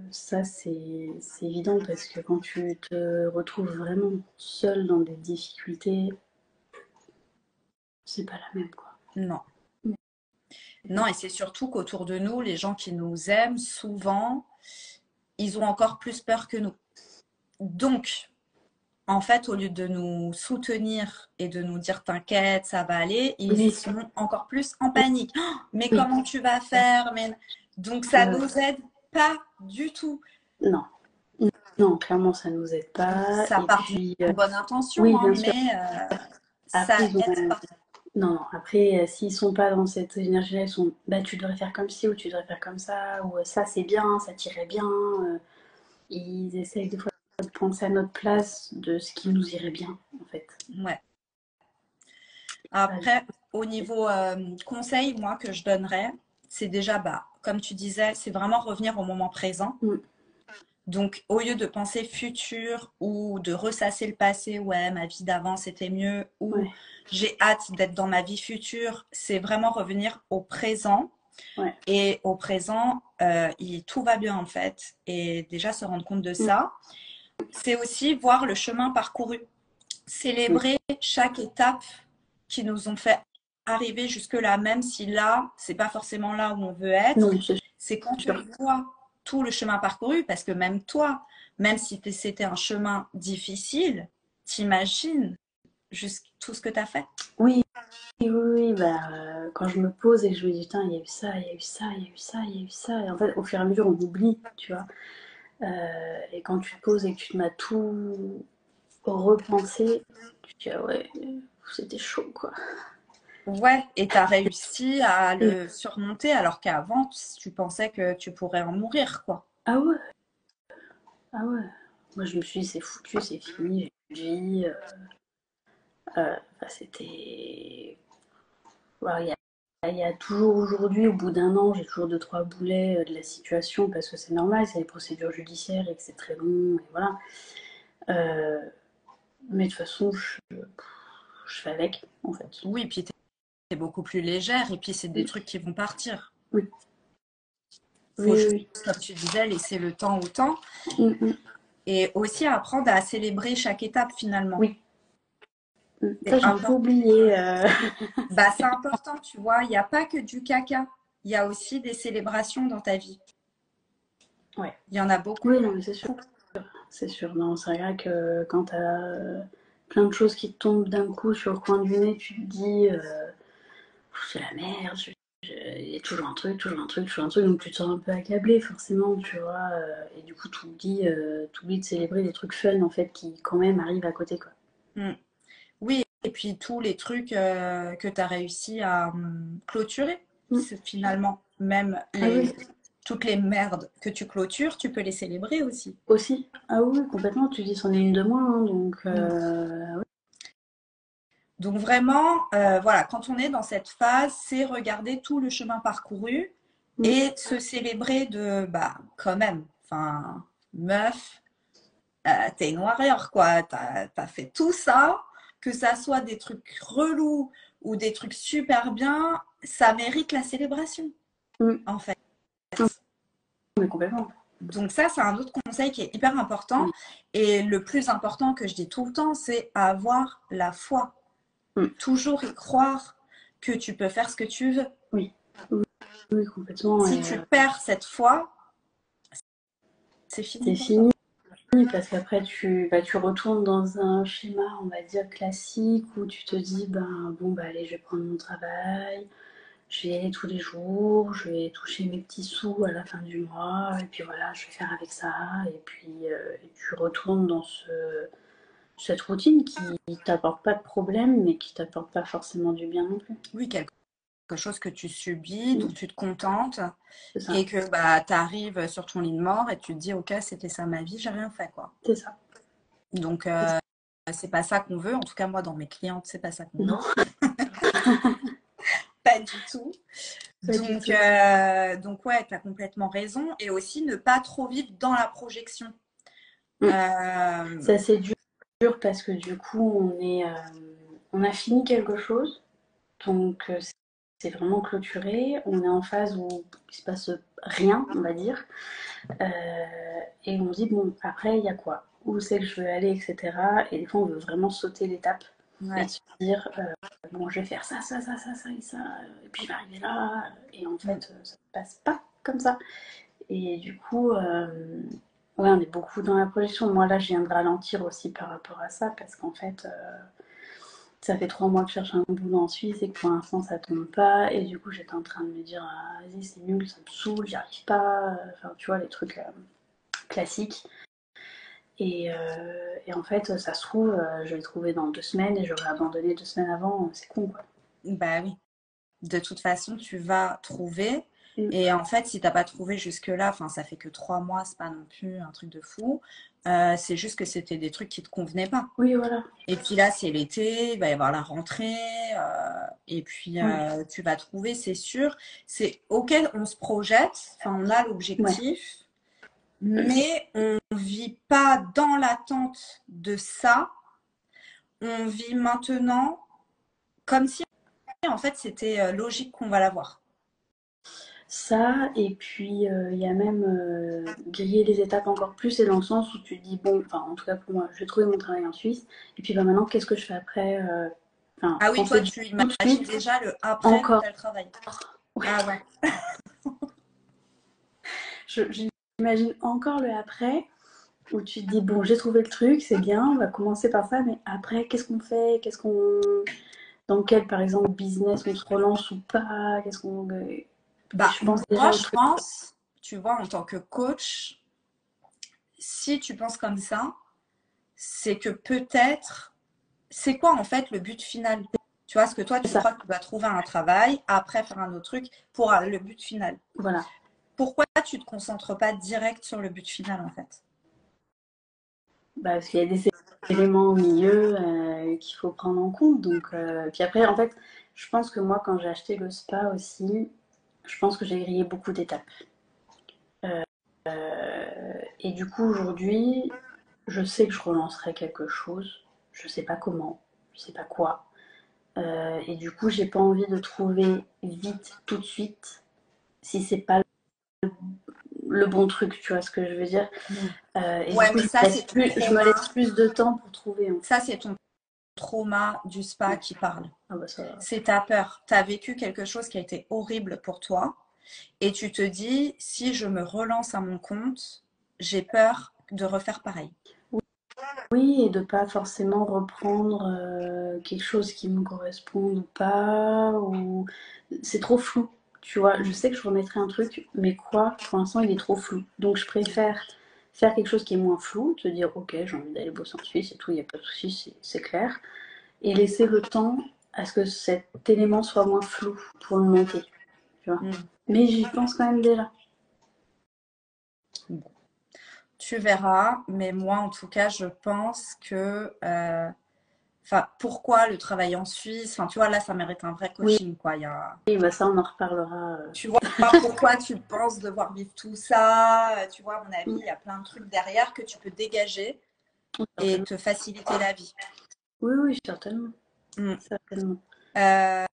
Ça, c'est évident parce que quand tu te retrouves vraiment seul dans des difficultés, c'est pas la même quoi. Non. Non, et c'est surtout qu'autour de nous, les gens qui nous aiment, souvent, ils ont encore plus peur que nous. Donc, en fait, au lieu de nous soutenir et de nous dire t'inquiète, ça va aller, ils Oui, sont encore plus en panique. Oh, mais oui, comment tu vas faire? Mais... Donc, ça ouais, nous aide pas du tout. non, non, clairement, ça nous aide pas. Ça Et part puis, d'une bonne intention, oui, hein, bien sûr. mais Après, ça ils ont, aide pas. non, non, après, s'ils sont pas dans cette énergie-là, ils sont, bah, tu devrais faire comme ci ou tu devrais faire comme ça, ou ça c'est bien, ça t'irait bien. Ils essayent des fois de penser à notre place de ce qui nous irait bien, en fait. Ouais. Ouais. Après, au niveau conseil, moi, que je donnerais, c'est déjà, bah, comme tu disais, c'est vraiment revenir au moment présent. Mm, Donc, au lieu de penser futur ou de ressasser le passé, ouais, ma vie d'avant c'était mieux, ou ouais, j'ai hâte d'être dans ma vie future, c'est vraiment revenir au présent. ouais. Et au présent, tout va bien en fait. Et déjà se rendre compte de Mm, ça, c'est aussi voir le chemin parcouru, oui. célébrer chaque étape qui nous ont fait arriver jusque-là, même si là, c'est pas forcément là où on veut être, Non, c'est c'est quand on sûr. voit tout le chemin parcouru, parce que même toi, même si c'était un chemin difficile, t'imagines juste tout ce que tu as fait. Oui, oui, oui, bah, quand je me pose et que je me dis, putain, il y a eu ça, il y a eu ça, il y a eu ça, il y a eu ça. Et en fait, au fur et à mesure, on oublie, tu vois. Et quand tu te poses et que tu te m'as tout repensé, tu te dis, ah ouais, c'était chaud, quoi. Ouais, et tu as réussi à Et, le surmonter alors qu'avant, tu pensais que tu pourrais en mourir, quoi. ah ouais, ah ouais. Moi, je me suis dit, c'est foutu, c'est fini, j'ai une vie. Enfin, c'était. Voilà, il y a toujours aujourd'hui, au bout d'un an, j'ai toujours deux, trois boulets de la situation parce que c'est normal, c'est des procédures judiciaires et que c'est très long, et voilà. Euh, mais de toute façon, je fais avec, en fait. Oui, puis tu es beaucoup plus légère, et puis c'est des Oui, trucs qui vont partir. oui, Faut oui, juste, oui. comme tu disais, laisser le temps au temps. Mm, mm. Et aussi apprendre à célébrer chaque étape finalement. Oui. Mm. Ça, C'est j'ai un peu important. oublié. Bah, c'est important, tu vois. Il n'y a pas que du caca. Il y a aussi des célébrations dans ta vie. Ouais. Il y en a beaucoup. Oui, non, mais c'est sûr. C'est sûr. Non, c'est vrai que quand t'as plein de choses qui te tombent d'un coup sur le coin du nez, tu te dis, c'est la merde, il y a toujours un truc, toujours un truc, toujours un truc, donc tu te sens un peu accablé forcément, tu vois, et du coup t'oublies de célébrer des trucs fun en fait qui quand même arrivent à côté quoi. Mm. Oui, et puis tous les trucs que tu as réussi à clôturer. Mm. C'est finalement, même Ah oui, toutes les merdes que tu clôtures, tu peux les célébrer aussi. aussi. Ah oui, complètement, tu dis c'en est une de moins, hein, donc Mm. Donc vraiment, voilà, quand on est dans cette phase, c'est regarder tout le chemin parcouru oui. et se célébrer de, bah, quand même, enfin, meuf, t'es une warrior, quoi. T'as fait tout ça, que ça soit des trucs relous ou des trucs super bien, ça mérite la célébration, Mm. en fait. Mm. Mais complètement. Donc ça, c'est un autre conseil qui est hyper important. Oui. Et le plus important que je dis tout le temps, c'est avoir la foi. Mm. Toujours y croire que tu peux faire ce que tu veux. Oui. Oui, oui, complètement, Si et tu perds cette foi, c'est fini c'est pour toi. fini parce qu'après tu retournes dans un schéma, on va dire classique, où tu te dis, ben bon, bah allez, je vais prendre mon travail, je vais y aller tous les jours, je vais toucher mes petits sous à la fin du mois, et puis voilà, je vais faire avec ça. Et puis tu retournes dans cette routine qui t'apporte pas de problème, mais qui t'apporte pas forcément du bien non plus. Oui, quelque chose que tu subis, dont tu te contentes, C'est ça. et que bah, tu arrives sur ton lit de mort et tu te dis, ok, c'était ça ma vie, j'ai rien fait, quoi. C'est ça. Donc, C'est ça. c'est pas ça qu'on veut. En tout cas, moi, dans mes clientes, c'est pas ça qu'on Non, veut. Pas du tout. pas du tout. Donc ouais, tu as complètement raison. Et aussi, ne pas trop vivre dans la projection. Mm. Euh, Ça, c'est dur parce que du coup, on a fini quelque chose. Donc, c'est vraiment clôturé. On est en phase où il se passe rien, on va dire. Et on se dit, bon, après, il y a quoi? Où c'est que je veux aller, etc. Et des fois, on veut vraiment sauter l'étape et ouais. se dire, bon, je vais faire ça, ça, ça, ça, ça et ça. Et puis, je vais arriver là. Et en Mm. fait, ça ne passe pas comme ça. Et du coup, ouais, on est beaucoup dans la projection. Moi, là, je viens de ralentir aussi par rapport à ça parce qu'en fait, ça fait 3 mois que je cherche un boulot en Suisse et que pour l'instant, ça tombe pas. Et du coup, j'étais en train de me dire, ah, vas-y, c'est nul, ça me saoule, j'y arrive pas. Enfin, tu vois, les trucs classiques. Et en fait, ça se trouve, je l'ai trouvé dans 2 semaines et j'aurais abandonné 2 semaines avant. C'est con, quoi. Bah oui. De toute façon, tu vas trouver. Mm. Et en fait, si t'as pas trouvé jusque-là, enfin, ça fait que 3 mois, c'est pas non plus un truc de fou. C'est juste que c'était des trucs qui te convenaient pas. Oui, voilà. Et puis là, c'est l'été, il va y avoir la rentrée, et puis Ouais. tu vas trouver, c'est sûr. C'est auquel on se projette, enfin, on a Ouais. l'objectif, mais on vit pas dans l'attente de ça. On vit maintenant comme si, en fait, c'était logique qu'on va l'avoir. Ça, et puis il y a même griller les étapes encore plus, c'est dans le sens où tu te dis, bon, enfin en tout cas pour moi, je vais trouver mon travail en Suisse, et puis bah, maintenant qu'est-ce que je fais après Enfin, Ah oui, toi, penser tu tout de imagines suite, déjà le après quand encore. tu as le travail. Ouais. Ah ouais. J'imagine encore le après, où tu te dis, bon, j'ai trouvé le truc, c'est bien, on va commencer par ça, mais après, qu'est-ce qu'on fait? Dans quel, par exemple, business on se relance ou pas? Et Bah, je pense moi, déjà au je truc. pense, tu vois, en tant que coach, si tu penses comme ça, c'est que peut-être, c'est quoi en fait le but final? Tu vois, ce que toi, C'est tu ça, crois que tu vas trouver un travail, après faire un autre truc pour le but final. voilà. Pourquoi tu te concentres pas direct sur le but final en fait? Bah, parce qu'il y a des éléments au milieu qu'il faut prendre en compte. Donc, puis après, en fait, je pense que moi, quand j'ai acheté le spa aussi, je pense que j'ai grillé beaucoup d'étapes. Et du coup, aujourd'hui, je sais que je relancerai quelque chose. Je sais pas comment, je sais pas quoi. Et du coup, j'ai pas envie de trouver vite, tout de suite, si c'est pas le bon truc, tu vois ce que je veux dire. Mm. Et du Ouais, coup, mais ça, c'est ton je me laisse trauma. plus de temps pour trouver, en fait. Ça, c'est ton trauma du spa Ouais. qui parle. Ah bah ça. C'est ta peur. Tu as vécu quelque chose qui a été horrible pour toi. Et tu te dis, si je me relance à mon compte, j'ai peur de refaire pareil. Oui, et de pas forcément reprendre quelque chose qui me corresponde ou pas, ou c'est trop flou. Tu vois, je sais que je remettrai un truc, mais quoi, pour l'instant, il est trop flou. Donc je préfère faire quelque chose qui est moins flou, te dire, ok, j'ai envie d'aller bosser en Suisse et tout, il n'y a pas de souci, c'est clair, et laisser le temps à ce que cet élément soit moins flou pour le monter, tu vois. Mm. Mais j'y pense quand même déjà. Bon, tu verras, mais moi en tout cas, je pense que, enfin, pourquoi le travail en Suisse? Enfin, tu vois, là, ça mérite un vrai Oui, coaching, quoi. bah ça, on en reparlera. Tu vois, pourquoi tu penses devoir vivre tout ça? Tu vois, à mon avis, il y a plein de trucs derrière que tu peux dégager et Certainement. te faciliter la vie. Oui, oui, certainement. Mm. Certainement. Euh,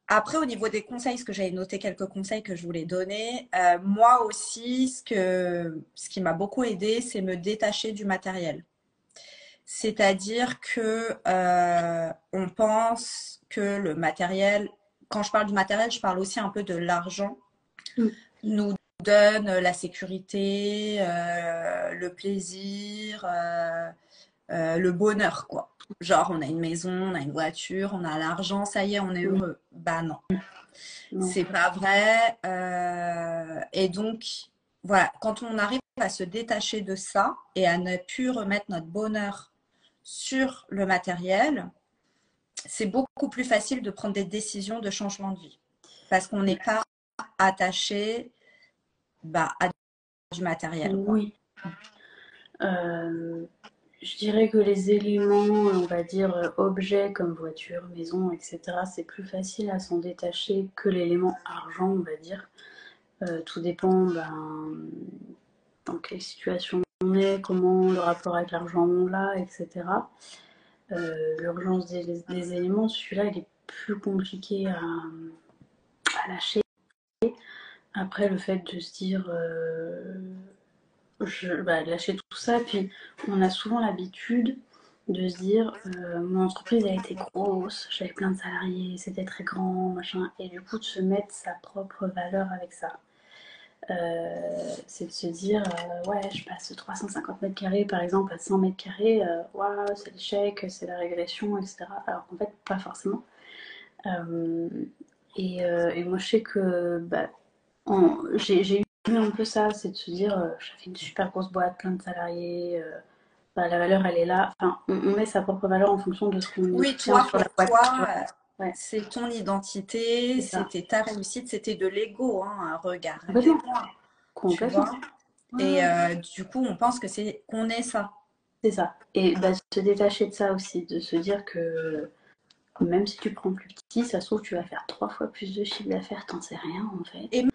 Après, au niveau des conseils, parce que j'avais noté quelques conseils que je voulais donner, moi aussi, ce qui m'a beaucoup aidé, c'est me détacher du matériel. C'est-à-dire que on pense que le matériel, quand je parle du matériel, je parle aussi un peu de l'argent, Mm. nous donne la sécurité, le plaisir, le bonheur, quoi. Genre, on a une maison, on a une voiture, on a l'argent, ça y est, on est Oui, heureux. Bah non, non. c'est pas vrai. Et donc, voilà, quand on arrive à se détacher de ça et à ne plus remettre notre bonheur sur le matériel, c'est beaucoup plus facile de prendre des décisions de changement de vie parce qu'on n'est pas attaché à du matériel, quoi. Oui. Je dirais que les éléments, on va dire objets comme voiture, maison, etc., c'est plus facile à s'en détacher que l'élément argent, on va dire. Tout dépend dans quelle situation on est, comment le rapport avec l'argent on l'a, etc. L'urgence des éléments, celui-là, il est plus compliqué à lâcher. Après, le fait de se dire, lâcher tout ça, puis on a souvent l'habitude de se dire, mon entreprise a été grosse, j'avais plein de salariés, c'était très grand, machin, et du coup de se mettre sa propre valeur avec ça. C'est de se dire, ouais, je passe de 350 mètres carrés par exemple à 100 mètres carrés, waouh, c'est l'échec, c'est la régression, etc. Alors qu'en fait, pas forcément. Et moi, je sais que j'ai eu un peu ça, c'est de se dire, j'avais une super grosse boîte, plein de salariés, la valeur, elle est là. Enfin, on met sa propre valeur en fonction de ce qu'on Oui, obtient toi, sur la pour boîte. toi, Ouais, c'est ton identité, c'est ça. c'était ta réussite, c'était de l'ego, hein. Complètement. Regardez-moi, tu Complètement. vois. Et Ouais, du coup, on pense que c'est qu'on est ça. c'est ça. Et se détacher de ça aussi, de se dire que même si tu prends plus petit, ça se trouve, tu vas faire 3 fois plus de chiffre d'affaires, t'en sais rien en fait. Et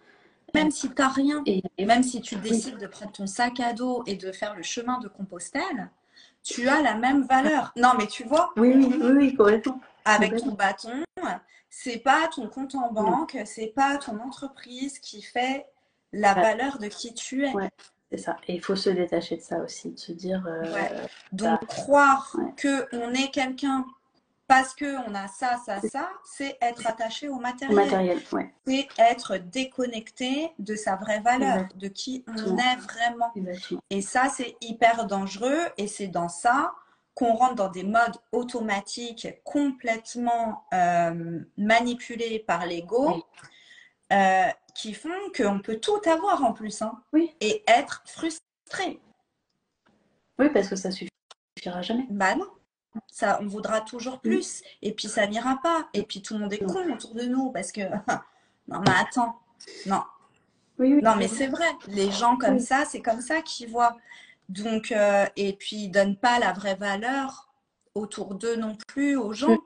même si tu n'as rien, Et même si tu oui, décides de prendre ton sac à dos et de faire le chemin de Compostelle, tu as la même valeur. Non, mais tu vois, oui, oui, oui, oui, complètement. avec ton Complètement. bâton, c'est pas ton compte en Non, banque, c'est pas ton entreprise qui fait la bah, valeur de qui tu es. ouais, c'est ça. Et il faut se détacher de ça aussi, de se dire, Ouais. Donc bah, croire ouais, que on est quelqu'un parce que on a ça, ça, c'est ça, c'est être attaché au au matériel. matériel, ouais, C'est être déconnecté de sa vraie valeur, de qui on exactement, est vraiment. exactement. Et ça, c'est hyper dangereux et c'est dans ça qu'on rentre dans des modes automatiques complètement manipulés par Oui, l'ego qui font qu'on peut tout avoir en plus hein, oui, et être frustré. oui, parce que ça suffira jamais. Bah non, ça, on voudra toujours Mm. plus et puis ça n'ira pas. Et puis tout le monde est Non. con autour de nous parce que non mais attends, non, Oui, oui, non mais c'est vrai, les gens comme oui. ça, c'est comme ça qu'ils voient. Donc, et puis ils donnent pas la vraie valeur autour d'eux non plus aux Mm. gens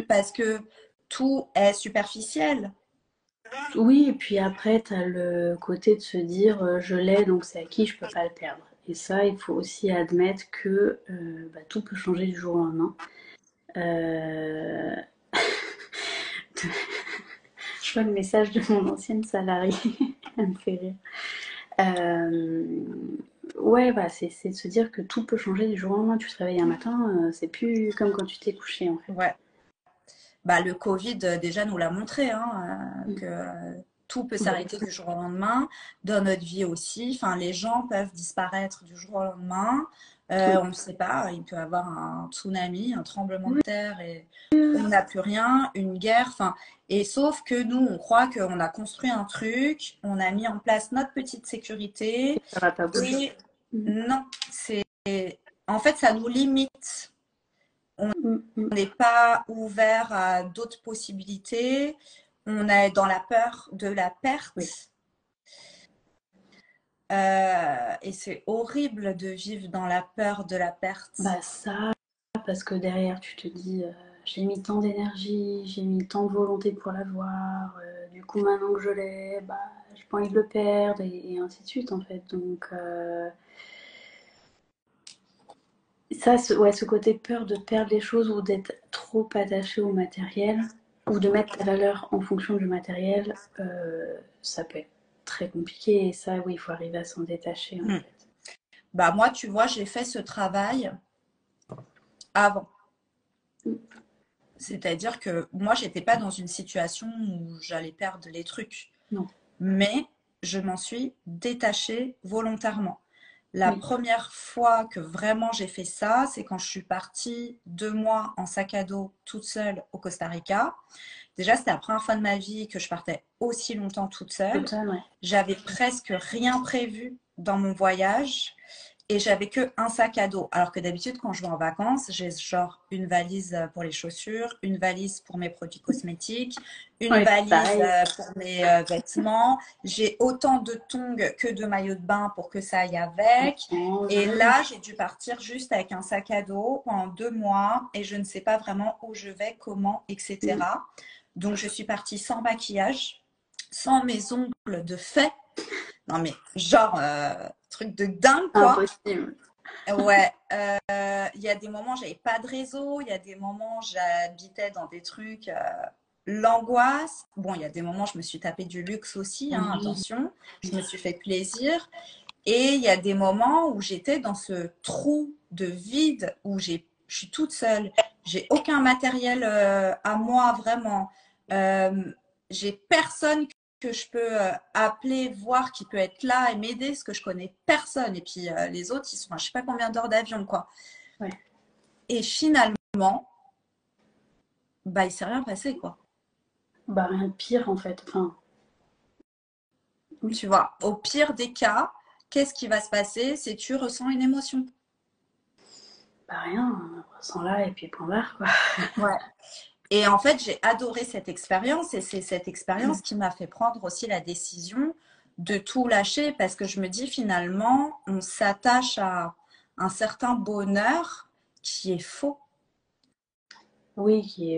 parce que tout est superficiel. Oui, et puis après, tu as le côté de se dire, je l'ai, donc c'est acquis, je peux pas le perdre. Et ça, il faut aussi admettre que tout peut changer du jour au lendemain. Euh, Je vois le message de mon ancienne salariée, elle me fait rire. Euh, ouais, bah, c'est de se dire que tout peut changer du jour au lendemain. Tu te réveilles un matin, c'est plus comme quand tu t'es couché en fait. Ouais. Bah, le Covid déjà nous l'a montré, hein, Mm. que tout peut Bah, s'arrêter du jour au lendemain, dans notre vie aussi. Enfin, les gens peuvent disparaître du jour au lendemain. oui. On ne sait pas, il peut y avoir un tsunami, un tremblement de Oui, terre et on n'a plus rien, une guerre. Enfin, et sauf que nous, on croit qu'on a construit un truc, on a mis en place notre petite sécurité ça va pas bouger. et Mm. non, c'est en fait ça nous limite. Mm, mm. On n'est pas ouvert à d'autres possibilités. On est dans la peur de la Oui. perte. Et c'est horrible de vivre dans la peur de la perte. Bah ça, parce que derrière tu te dis, j'ai mis tant d'énergie, j'ai mis tant de volonté pour l'avoir, du coup maintenant que je l'ai, bah j'ai pas envie de le perdre, et ainsi de suite en fait. Donc ça, ouais, ce côté peur de perdre les choses ou d'être trop attaché au matériel, ou de mettre ta valeur en fonction du matériel, ça peut être très compliqué. Et ça, oui, il faut arriver à s'en détacher en Hmm. fait. Bah moi, tu vois, j'ai fait ce travail avant. Mm. C'est-à-dire que moi, j'étais pas dans une situation où j'allais perdre les trucs, Non, mais je m'en suis détachée volontairement. La oui, première fois que vraiment j'ai fait ça, c'est quand je suis partie 2 mois en sac à dos toute seule au Costa Rica. Déjà, c'était la première fois de ma vie que je partais aussi longtemps toute seule. total, ouais. J'avais presque rien prévu dans mon voyage. et j'avais que un sac à dos. Alors que d'habitude, quand je vais en vacances, j'ai genre une valise pour les chaussures, une valise pour mes produits cosmétiques, une Ouais, valise pareil. pour mes vêtements. J'ai autant de tongs que de maillots de bain pour que ça aille avec. Et là, j'ai dû partir juste avec un sac à dos pendant 2 mois et je ne sais pas vraiment où je vais, comment, Mm. etc. Donc, je suis partie sans maquillage, sans mes ongles de fait. Non, mais genre, truc de dingue, quoi. Impossible. Ouais, il y a des moments, j'avais pas de réseau, il y a des moments, j'habitais dans des trucs, l'angoisse. Bon, il y a des moments, je me suis tapé du luxe aussi, hein, Oui. attention, je me suis fait plaisir. Et il y a des moments où j'étais dans ce trou de vide où je suis toute seule, j'ai aucun matériel à moi vraiment. Euh, j'ai personne que je peux appeler, voir qui peut être là et m'aider, parce que je connais personne. Et puis les autres, ils sont à je sais pas combien d'heures d'avion, quoi. Ouais. Et finalement, bah il s'est rien passé, quoi. Bah, rien de pire en fait. Enfin, oui. Tu vois, au pire des cas, qu'est-ce qui va se passer? C'est que tu ressens une émotion. Bah, rien. On ressent là et puis point barre, quoi. Ouais. Et en fait, j'ai adoré cette expérience et c'est cette expérience qui m'a fait prendre aussi la décision de tout lâcher parce que je me dis finalement, on s'attache à un certain bonheur qui est faux. Oui, qui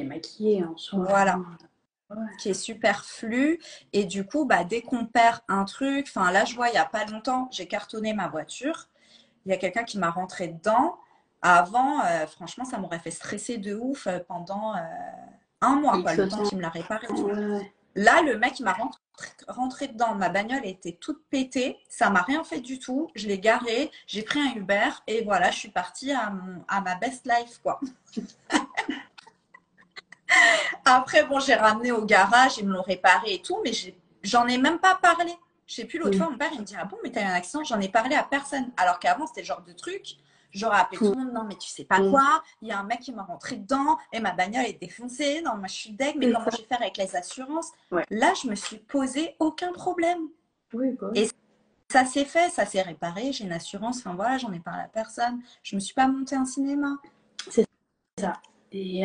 est maquillé en soi, Voilà, hein. Ouais. qui est superflu. Et du coup, bah, dès qu'on perd un truc, enfin là, je vois, il n'y a pas longtemps, j'ai cartonné ma voiture. Il y a quelqu'un qui m'a rentré dedans. Avant, franchement, ça m'aurait fait stresser de ouf pendant 1 mois, quoi, X le temps temps. qu'il me la répare et tout. Ouais, ouais. Là, le mec, il m'a rentré dedans. Ma bagnole était toute pétée. Ça m'a rien fait du tout. Je l'ai garée. J'ai pris un Uber. Et voilà, je suis partie à ma best life, quoi. Après, bon, j'ai ramené au garage. Ils me l'ont réparé et tout. Mais j'en ai même pas parlé. Je sais plus, l'autre Mm. fois, mon père, il me dit, ah bon, mais t'as eu un accident? J'en ai parlé à personne. Alors qu'avant, c'était le genre de truc. J'aurais appelé Tout tout le monde. Non, mais tu sais pas le monde. quoi. Il y a un mec qui m'a rentré dedans. Et ma bagnole est défoncée. Non, moi, je suis deg. Mais C'est comment ça. je vais faire avec les assurances? Ouais. Là, je me suis posé aucun problème. Oui, bah Et oui. ça s'est fait, ça s'est réparé, j'ai une assurance, enfin voilà, j'en ai parlé à personne. Je me suis pas monté un cinéma. C'est ça. Et,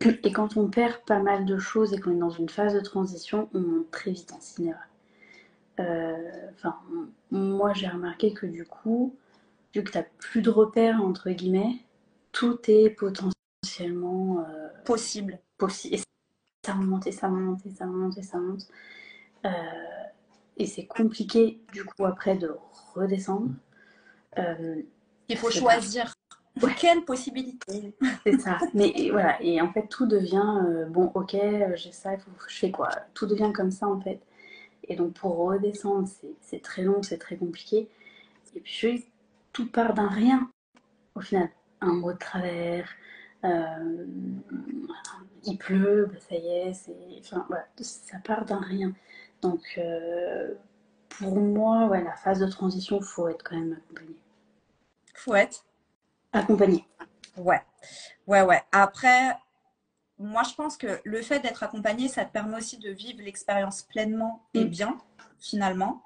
et quand on perd pas mal de choses et qu'on est dans une phase de transition, on monte très vite en cinéma. Enfin, moi j'ai remarqué que du coup, vu que t'as plus de repères entre guillemets, tout est potentiellement Possible. possible. Et ça remonte, et ça remonte, et ça remonte, et ça remonte. Euh, et c'est compliqué du coup après de redescendre. Il faut Parce que bah, choisir. ouais, Quelle possibilité? c'est ça. Mais voilà, et en fait tout devient bon, ok, j'ai ça, il faut que je fais quoi. Tout devient comme ça en fait. Et donc pour redescendre, c'est très long, c'est très compliqué. Et puis tout part d'un rien au final. Un mot de travers, euh, il pleut, bah, ça y est, enfin, voilà, ça part d'un rien. Donc pour moi, ouais, la phase de transition, il faut être quand même accompagné. Faut être. Accompagné. Ouais. Ouais, ouais. Après, moi, je pense que le fait d'être accompagné, ça te permet aussi de vivre l'expérience pleinement et Mm, bien, finalement.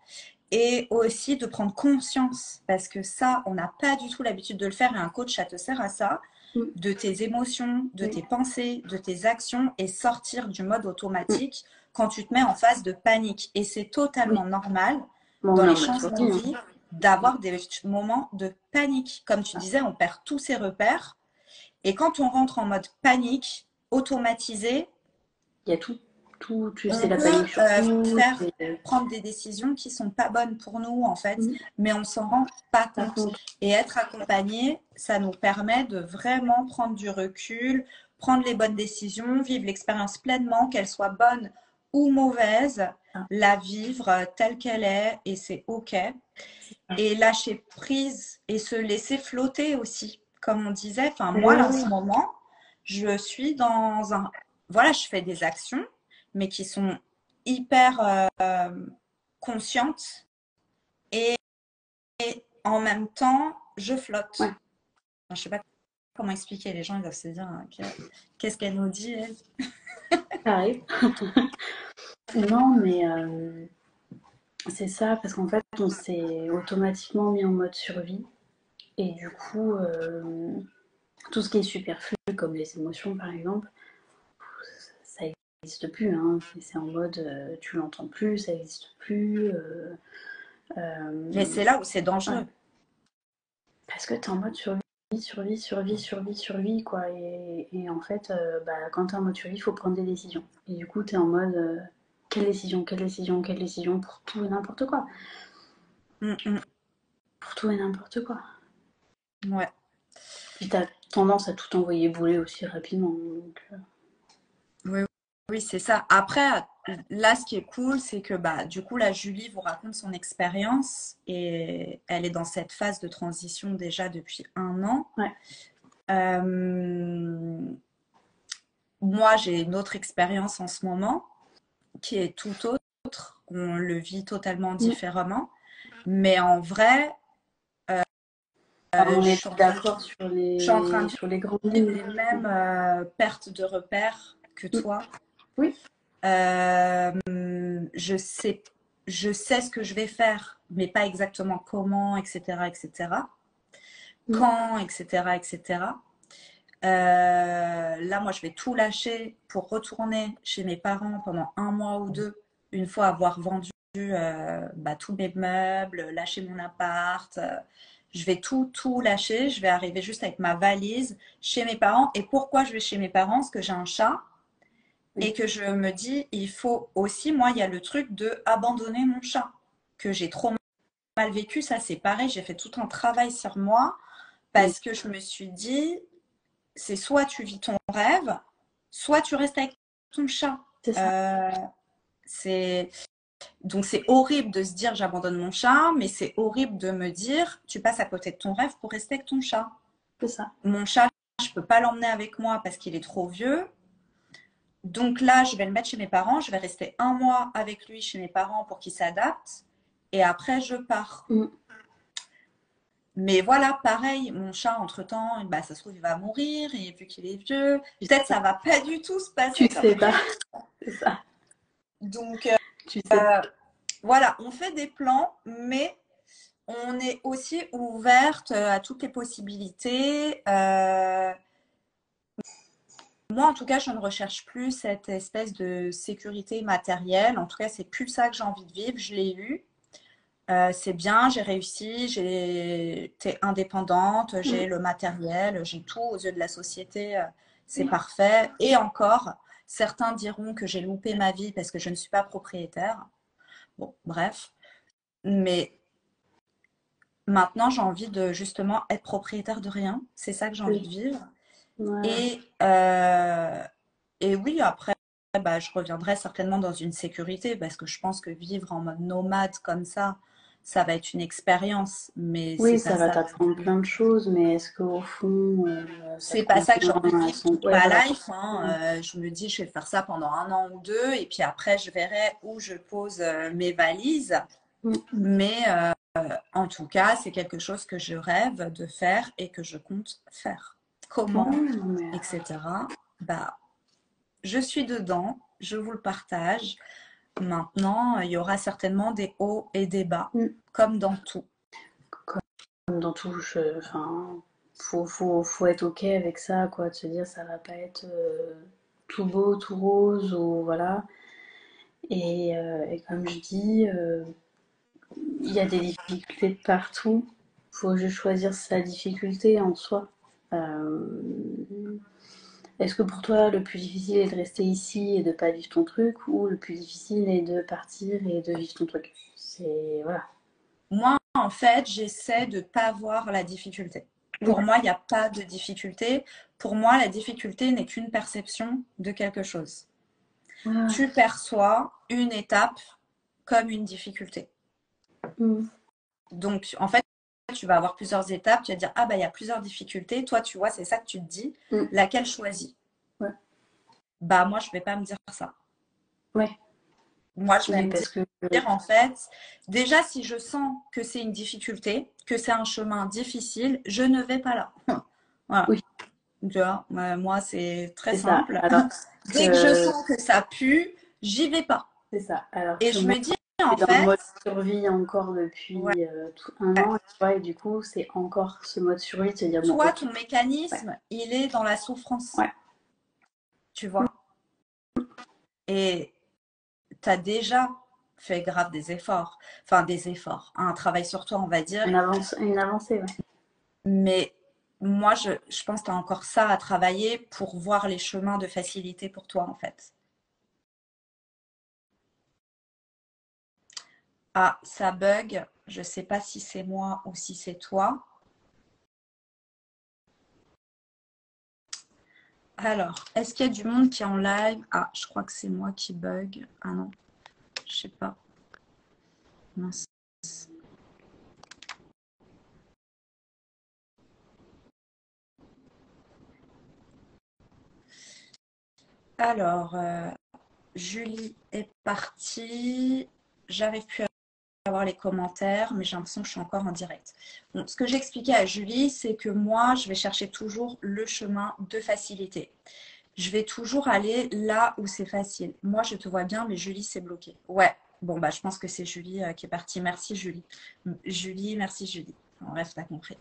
Et aussi de prendre conscience, parce que ça, on n'a pas du tout l'habitude de le faire, et un coach, ça te sert à ça, mm, de tes émotions, de oui, tes pensées, de tes actions, et sortir du mode mm, automatique quand tu te mets en phase de panique. Et c'est oui. totalement normal Bon, on dans est les en mode changements de survie, hein. vie d'avoir des moments de panique. Comme tu Ah, disais, on perd tous ses repères. Et quand on rentre en mode panique, automatisé, il y a tout. Tout, tu sais, on la peut panique sur tout. faire prendre des décisions qui sont pas bonnes pour nous en fait, Mm, mais on s'en rend pas par compte. contre, Et être accompagné, ça nous permet de vraiment prendre du recul, prendre les bonnes décisions, vivre l'expérience pleinement, qu'elle soit bonne ou mauvaise, ah, la vivre telle qu'elle est et c'est ok. ah. Et lâcher prise et se laisser flotter aussi, comme on disait. Enfin moi là en Ouais, ce moment, je suis dans un, voilà, je fais des actions, mais qui sont hyper consciente et en même temps, je flotte. ouais, Enfin, je sais pas comment expliquer. Les gens, ils doivent se dire qu'est-ce qu'elle nous dit, elle. ça arrive. Non, mais C'est ça, parce qu'en fait, on s'est automatiquement mis en mode survie. Et du coup, tout ce qui est superflu, comme les émotions par exemple, ça n'existe plus. Hein. C'est en mode, tu l'entends plus, ça n'existe plus. Mais c'est là où c'est Ouais. dangereux. Parce que tu es en mode survie, survie, survie, survie, survie, quoi. Et en fait, quand tu es en mode survie, il faut prendre des décisions. Et du coup, tu es en mode, quelle décision, quelle décision, quelle décision pour tout et n'importe quoi. Mm, mm. Pour tout et n'importe quoi. Ouais. Puis tu as tendance à tout envoyer bouler aussi rapidement. Donc, Oui, oui, c'est ça. Après, là, ce qui est cool, c'est que bah, du coup, la Julie vous raconte son expérience et elle est dans cette phase de transition déjà depuis 1 an. ouais. Euh, Moi, j'ai une autre expérience en ce moment qui est tout autre. On le vit totalement Mm. différemment. Mais en vrai, On je est suis en train de, d'accord je suis en train de sur les grandes vivre lignes. les mêmes pertes de repères que Mm. toi. Oui, Euh, je sais, je sais ce que je vais faire, mais pas exactement comment, etc., etc. mm. Quand, etc., etc. Là, moi, je vais tout lâcher pour retourner chez mes parents pendant 1 mois ou 2, une fois avoir vendu bah, tous mes meubles, lâcher mon appart. Je vais tout lâcher. Je vais arriver juste avec ma valise chez mes parents. Et pourquoi je vais chez mes parents? Parce que j'ai un chat Oui, et que je me dis, il faut aussi, moi, il y a le truc de abandonner mon chat, que j'ai trop mal vécu. Ça, c'est pareil. J'ai fait tout un travail sur moi oui, parce que je me suis dit, c'est soit tu vis ton rêve, soit tu restes avec ton chat. c'est ça, Euh, c'est donc c'est horrible de se dire j'abandonne mon chat, mais c'est horrible de me dire tu passes à côté de ton rêve pour rester avec ton chat. c'est ça. Mon chat, je peux pas l'emmener avec moi parce qu'il est trop vieux. Donc là, je vais le mettre chez mes parents. Je vais rester 1 mois avec lui chez mes parents pour qu'il s'adapte. Et après, je pars. Mm. Mais voilà, pareil, mon chat, entre-temps, bah, ça se trouve, il va mourir. Et vu qu'il est vieux, Tu sais peut-être ça pas. va pas du tout se Tu passer comme sais pas, prévu. c'est ça. Donc Tu sais pas. voilà, on fait des plans, mais on est aussi ouverte à toutes les possibilités. Moi, en tout cas, je ne recherche plus cette espèce de sécurité matérielle. En tout cas, c'est plus ça que j'ai envie de vivre. Je l'ai eu. C'est bien, j'ai réussi, j'ai été indépendante, Mm. j'ai le matériel, j'ai tout aux yeux de la société, c'est parfait. Et encore, certains diront que j'ai loupé ma vie parce que je ne suis pas propriétaire. Bon, bref. Mais maintenant, j'ai envie de justement être propriétaire de rien. C'est ça que j'ai envie Oui. de vivre. Ouais. Et, euh, et oui, après, bah, je reviendrai certainement dans une sécurité parce que je pense que vivre en mode nomade comme ça va être une expérience, mais Oui, ça va t'apprendre plein de choses, mais est-ce qu'au fond, ça te c'est pas ça que j'ai envie de convient à vivre son... toute Ouais, ma voilà. life, hein. Je me dis, je vais faire ça pendant 1 an ou 2, et puis après, je verrai où je pose mes valises. Mm. Mais en tout cas, c'est quelque chose que je rêve de faire et que je compte faire. Ouais, Comment, non, mais... etc. Bah, je suis dedans, je vous le partage. Maintenant, il y aura certainement des hauts et des bas, Mm. comme dans tout. Comme dans tout, enfin, faut être ok avec ça, quoi, de se dire ça va pas être tout beau, tout rose, ou voilà. Et comme je dis, il y a des difficultés de partout. Faut juste choisir sa difficulté en soi. Euh, Est-ce que pour toi, le plus difficile est de rester ici et de pas vivre ton truc, ou le plus difficile est de partir et de vivre ton truc? C'est voilà. Moi, en fait, j'essaie de ne pas voir la difficulté. Oui. Pour moi, il n'y a pas de difficulté. Pour moi, la difficulté n'est qu'une perception de quelque chose. Ouais. Tu perçois une étape comme une difficulté. Mm. Donc, en fait, tu vas avoir plusieurs étapes. Tu vas dire, ah bah, il y a plusieurs difficultés. Toi, tu vois, c'est ça que tu te dis. Mm. Laquelle choisis? Ouais. Bah, moi, je ne vais pas me dire ça. Ouais. Moi, je vais Oui, me dire, parce que en fait, déjà, si je sens que c'est une difficulté, que c'est un chemin difficile, je ne vais pas là. Voilà. oui, Tu vois, moi, c'est très c'est ça. simple. Alors Dès que je que sens que ça pue, j'y vais pas. c'est ça. Alors Et que je moi, me dis, en dans le fait, mode survie encore ouais, depuis un an, tu vois, et du coup, c'est encore ce mode survie de se dire, bon, toi, ok, ton ouais, mécanisme, il est dans la souffrance, ouais, tu vois. Et tu as déjà fait grave des efforts, enfin des efforts, un travail sur toi, on va dire. une avancée, ouais. Mais moi, je pense que tu as encore ça à travailler pour voir les chemins de facilité pour toi, en fait. Ah, ça bug. Je sais pas si c'est moi ou si c'est toi. Alors, est-ce qu'il y a du monde qui est en live? Ah, je crois que c'est moi qui bug. Ah non, je sais pas. Mince. Alors, Julie est partie. J'arrive plus à voir les commentaires, mais j'ai l'impression que je suis encore en direct. Bon, ce que j'expliquais à Julie, c'est que moi, je vais chercher toujours le chemin de facilité. Je vais toujours aller là où c'est facile. Moi, je te vois bien, mais Julie, c'est bloqué. Ouais, bon, bah, je pense que c'est Julie qui est partie. Merci, Julie. Julie, merci, Julie. En bref, t'as compris.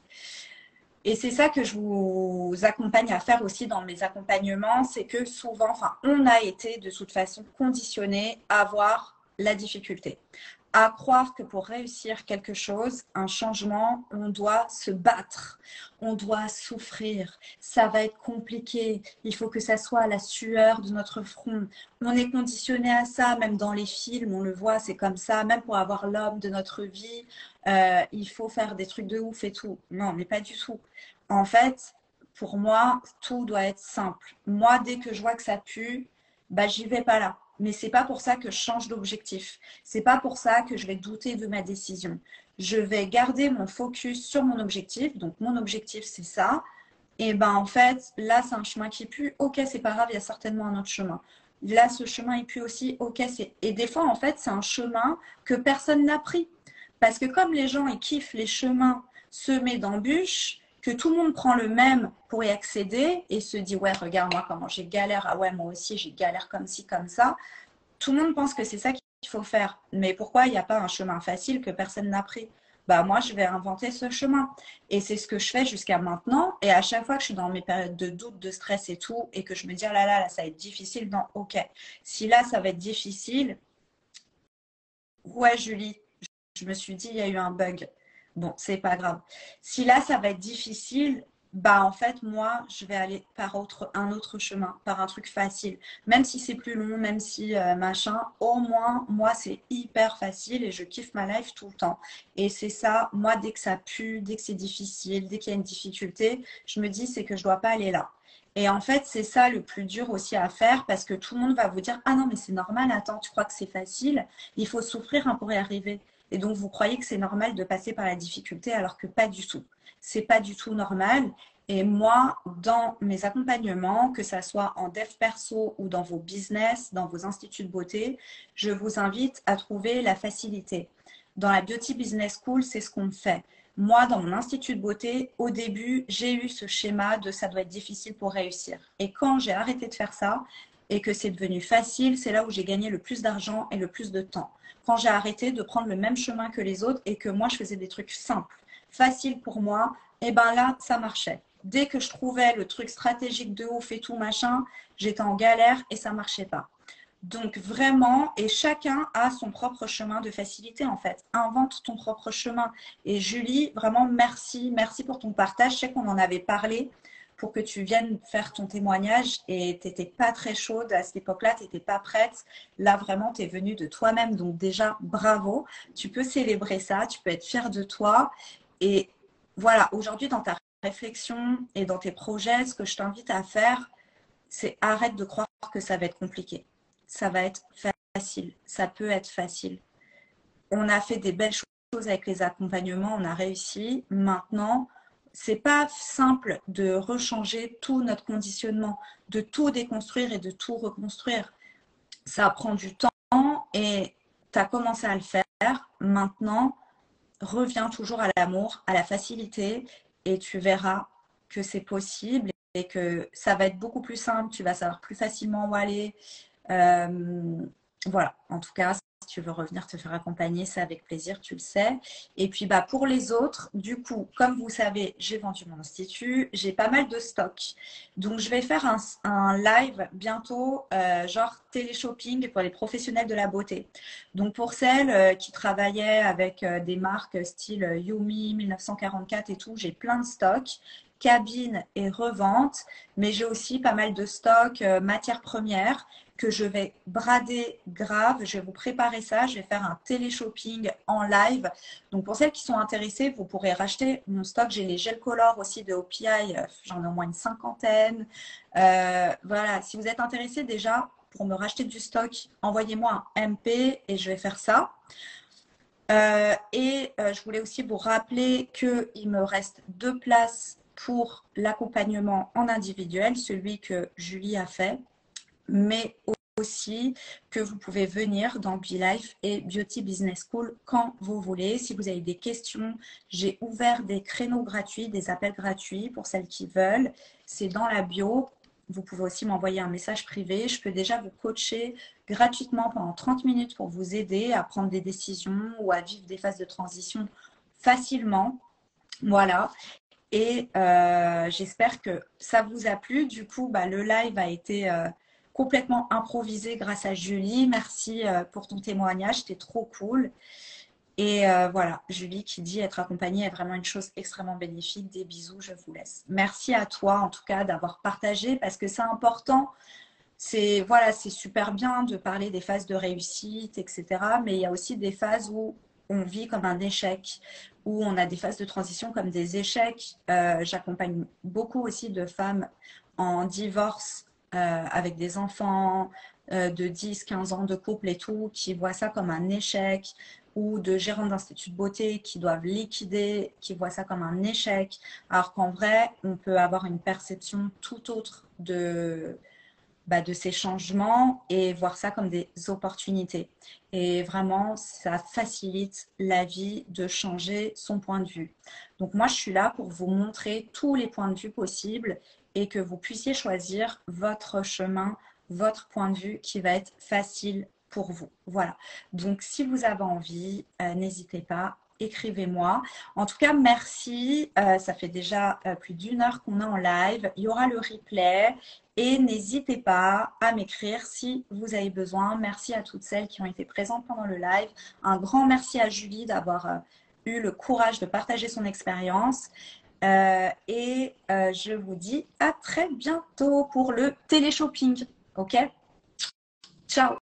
Et c'est ça que je vous accompagne à faire aussi dans mes accompagnements, c'est que souvent, enfin, on a été de toute façon conditionné à voir la difficulté, à croire que pour réussir quelque chose, un changement, on doit se battre, on doit souffrir, ça va être compliqué, il faut que ça soit à la sueur de notre front. On est conditionné à ça, même dans les films, on le voit, c'est comme ça, même pour avoir l'homme de notre vie, il faut faire des trucs de ouf et tout. Non, mais pas du tout. En fait, pour moi, tout doit être simple. Moi, dès que je vois que ça pue, bah, j'y vais pas là. Mais c'est pas pour ça que je change d'objectif. C'est pas pour ça que je vais douter de ma décision. Je vais garder mon focus sur mon objectif. Donc, mon objectif, c'est ça. Et ben, en fait, là, c'est un chemin qui pue. Ok, c'est pas grave, il y a certainement un autre chemin. Là, ce chemin, il pue aussi. Ok, c'est. Et des fois, en fait, c'est un chemin que personne n'a pris. Parce que comme les gens, ils kiffent les chemins semés d'embûches, que tout le monde prend le même pour y accéder et se dit, ouais, regarde, moi, comment j'ai galère. Ah ouais, moi aussi, j'ai galère comme ci, comme ça. Tout le monde pense que c'est ça qu'il faut faire. Mais pourquoi il n'y a pas un chemin facile que personne n'a pris? Bah moi, je vais inventer ce chemin. Et c'est ce que je fais jusqu'à maintenant. Et à chaque fois que je suis dans mes périodes de doute, de stress et tout, et que je me dis, ah là là, là, ça va être difficile, non, ok. Si là, ça va être difficile, ouais, Julie, je me suis dit, il y a eu un bug. Bon, c'est pas grave. Si là, ça va être difficile, bah en fait, moi, je vais aller par un autre chemin, par un truc facile. Même si c'est plus long, même si machin, au moins, moi, c'est hyper facile et je kiffe ma life tout le temps. Et c'est ça, moi, dès que ça pue, dès que c'est difficile, dès qu'il y a une difficulté, je me dis, c'est que je dois pas aller là. Et en fait, c'est ça le plus dur aussi à faire parce que tout le monde va vous dire, ah non, mais c'est normal, attends, tu crois que c'est facile? Il faut souffrir hein, pour y arriver. Et donc, vous croyez que c'est normal de passer par la difficulté alors que pas du tout. C'est pas du tout normal. Et moi, dans mes accompagnements, que ça soit en dev perso ou dans vos business, dans vos instituts de beauté, je vous invite à trouver la facilité. Dans la Beauty Business School, c'est ce qu'on fait. Moi, dans mon institut de beauté, au début, j'ai eu ce schéma de ça doit être difficile pour réussir. Et quand j'ai arrêté de faire ça et que c'est devenu facile, c'est là où j'ai gagné le plus d'argent et le plus de temps. Quand j'ai arrêté de prendre le même chemin que les autres et que moi, je faisais des trucs simples, faciles pour moi, et ben là, ça marchait. Dès que je trouvais le truc stratégique de ouf et tout machin, j'étais en galère et ça marchait pas. Donc vraiment, et chacun a son propre chemin de facilité en fait. Invente ton propre chemin. Et Julie, vraiment merci, merci pour ton partage. Je sais qu'on en avait parlé pour que tu viennes faire ton témoignage et tu n'étais pas très chaude à cette époque-là, tu n'étais pas prête. Là vraiment, tu es venue de toi-même. Donc déjà, bravo. Tu peux célébrer ça, tu peux être fière de toi. Et voilà, aujourd'hui dans ta réflexion et dans tes projets, ce que je t'invite à faire, c'est arrête de croire que ça va être compliqué. Ça va être facile. Ça peut être facile. On a fait des belles choses avec les accompagnements, on a réussi. Maintenant, c'est pas simple de rechanger tout notre conditionnement, de tout déconstruire et de tout reconstruire. Ça prend du temps et tu as commencé à le faire. Maintenant, reviens toujours à l'amour, à la facilité et tu verras que c'est possible et que ça va être beaucoup plus simple, tu vas savoir plus facilement où aller. Euh, voilà, en tout cas, tu veux revenir te faire accompagner, c'est avec plaisir, tu le sais. Et puis bah, pour les autres, du coup, comme vous savez, j'ai vendu mon institut, j'ai pas mal de stocks. Donc je vais faire un live bientôt, genre télé-shopping pour les professionnels de la beauté. Donc pour celles qui travaillaient avec des marques style Yumi, 1944 et tout, j'ai plein de stocks, cabine et revente, mais j'ai aussi pas mal de stocks, matières premières que je vais brader grave. Je vais vous préparer ça. Je vais faire un télé-shopping en live. Donc, pour celles qui sont intéressées, vous pourrez racheter mon stock. J'ai les gels color aussi de OPI. J'en ai au moins une cinquantaine. Voilà. Si vous êtes intéressé déjà pour me racheter du stock, envoyez-moi un MP et je vais faire ça. Je voulais aussi vous rappeler qu'il me reste 2 places pour l'accompagnement en individuel, celui que Julie a fait, mais aussi que vous pouvez venir dans BeLife et Beauty Business School quand vous voulez. Si vous avez des questions, j'ai ouvert des créneaux gratuits, des appels gratuits pour celles qui veulent. C'est dans la bio. Vous pouvez aussi m'envoyer un message privé. Je peux déjà vous coacher gratuitement pendant 30 minutes pour vous aider à prendre des décisions ou à vivre des phases de transition facilement. Voilà. Et j'espère que ça vous a plu. Du coup, bah, le live a été complètement improvisé grâce à Julie. Merci pour ton témoignage, c'était trop cool. Et voilà, Julie qui dit être accompagnée est vraiment une chose extrêmement bénéfique. Des bisous, je vous laisse. Merci à toi en tout cas d'avoir partagé parce que c'est important. C'est voilà, c'est super bien de parler des phases de réussite, etc. Mais il y a aussi des phases où on vit comme un échec, où on a des phases de transition comme des échecs. J'accompagne beaucoup aussi de femmes en divorce avec des enfants de 10, 15 ans de couple et tout, qui voient ça comme un échec, ou de gérants d'instituts de beauté qui doivent liquider, qui voient ça comme un échec, alors qu'en vrai, on peut avoir une perception tout autre de ces changements et voir ça comme des opportunités. Et vraiment, ça facilite la vie de changer son point de vue. Donc moi, je suis là pour vous montrer tous les points de vue possibles et que vous puissiez choisir votre chemin, votre point de vue qui va être facile pour vous. Voilà. Donc, si vous avez envie, n'hésitez pas. Écrivez-moi. En tout cas, merci. Ça fait déjà plus d'1 heure qu'on est en live. Il y aura le replay. Et n'hésitez pas à m'écrire si vous avez besoin. Merci à toutes celles qui ont été présentes pendant le live. Un grand merci à Julie d'avoir eu le courage de partager son expérience. Je vous dis à très bientôt pour le télé-shopping. Ok? Ciao!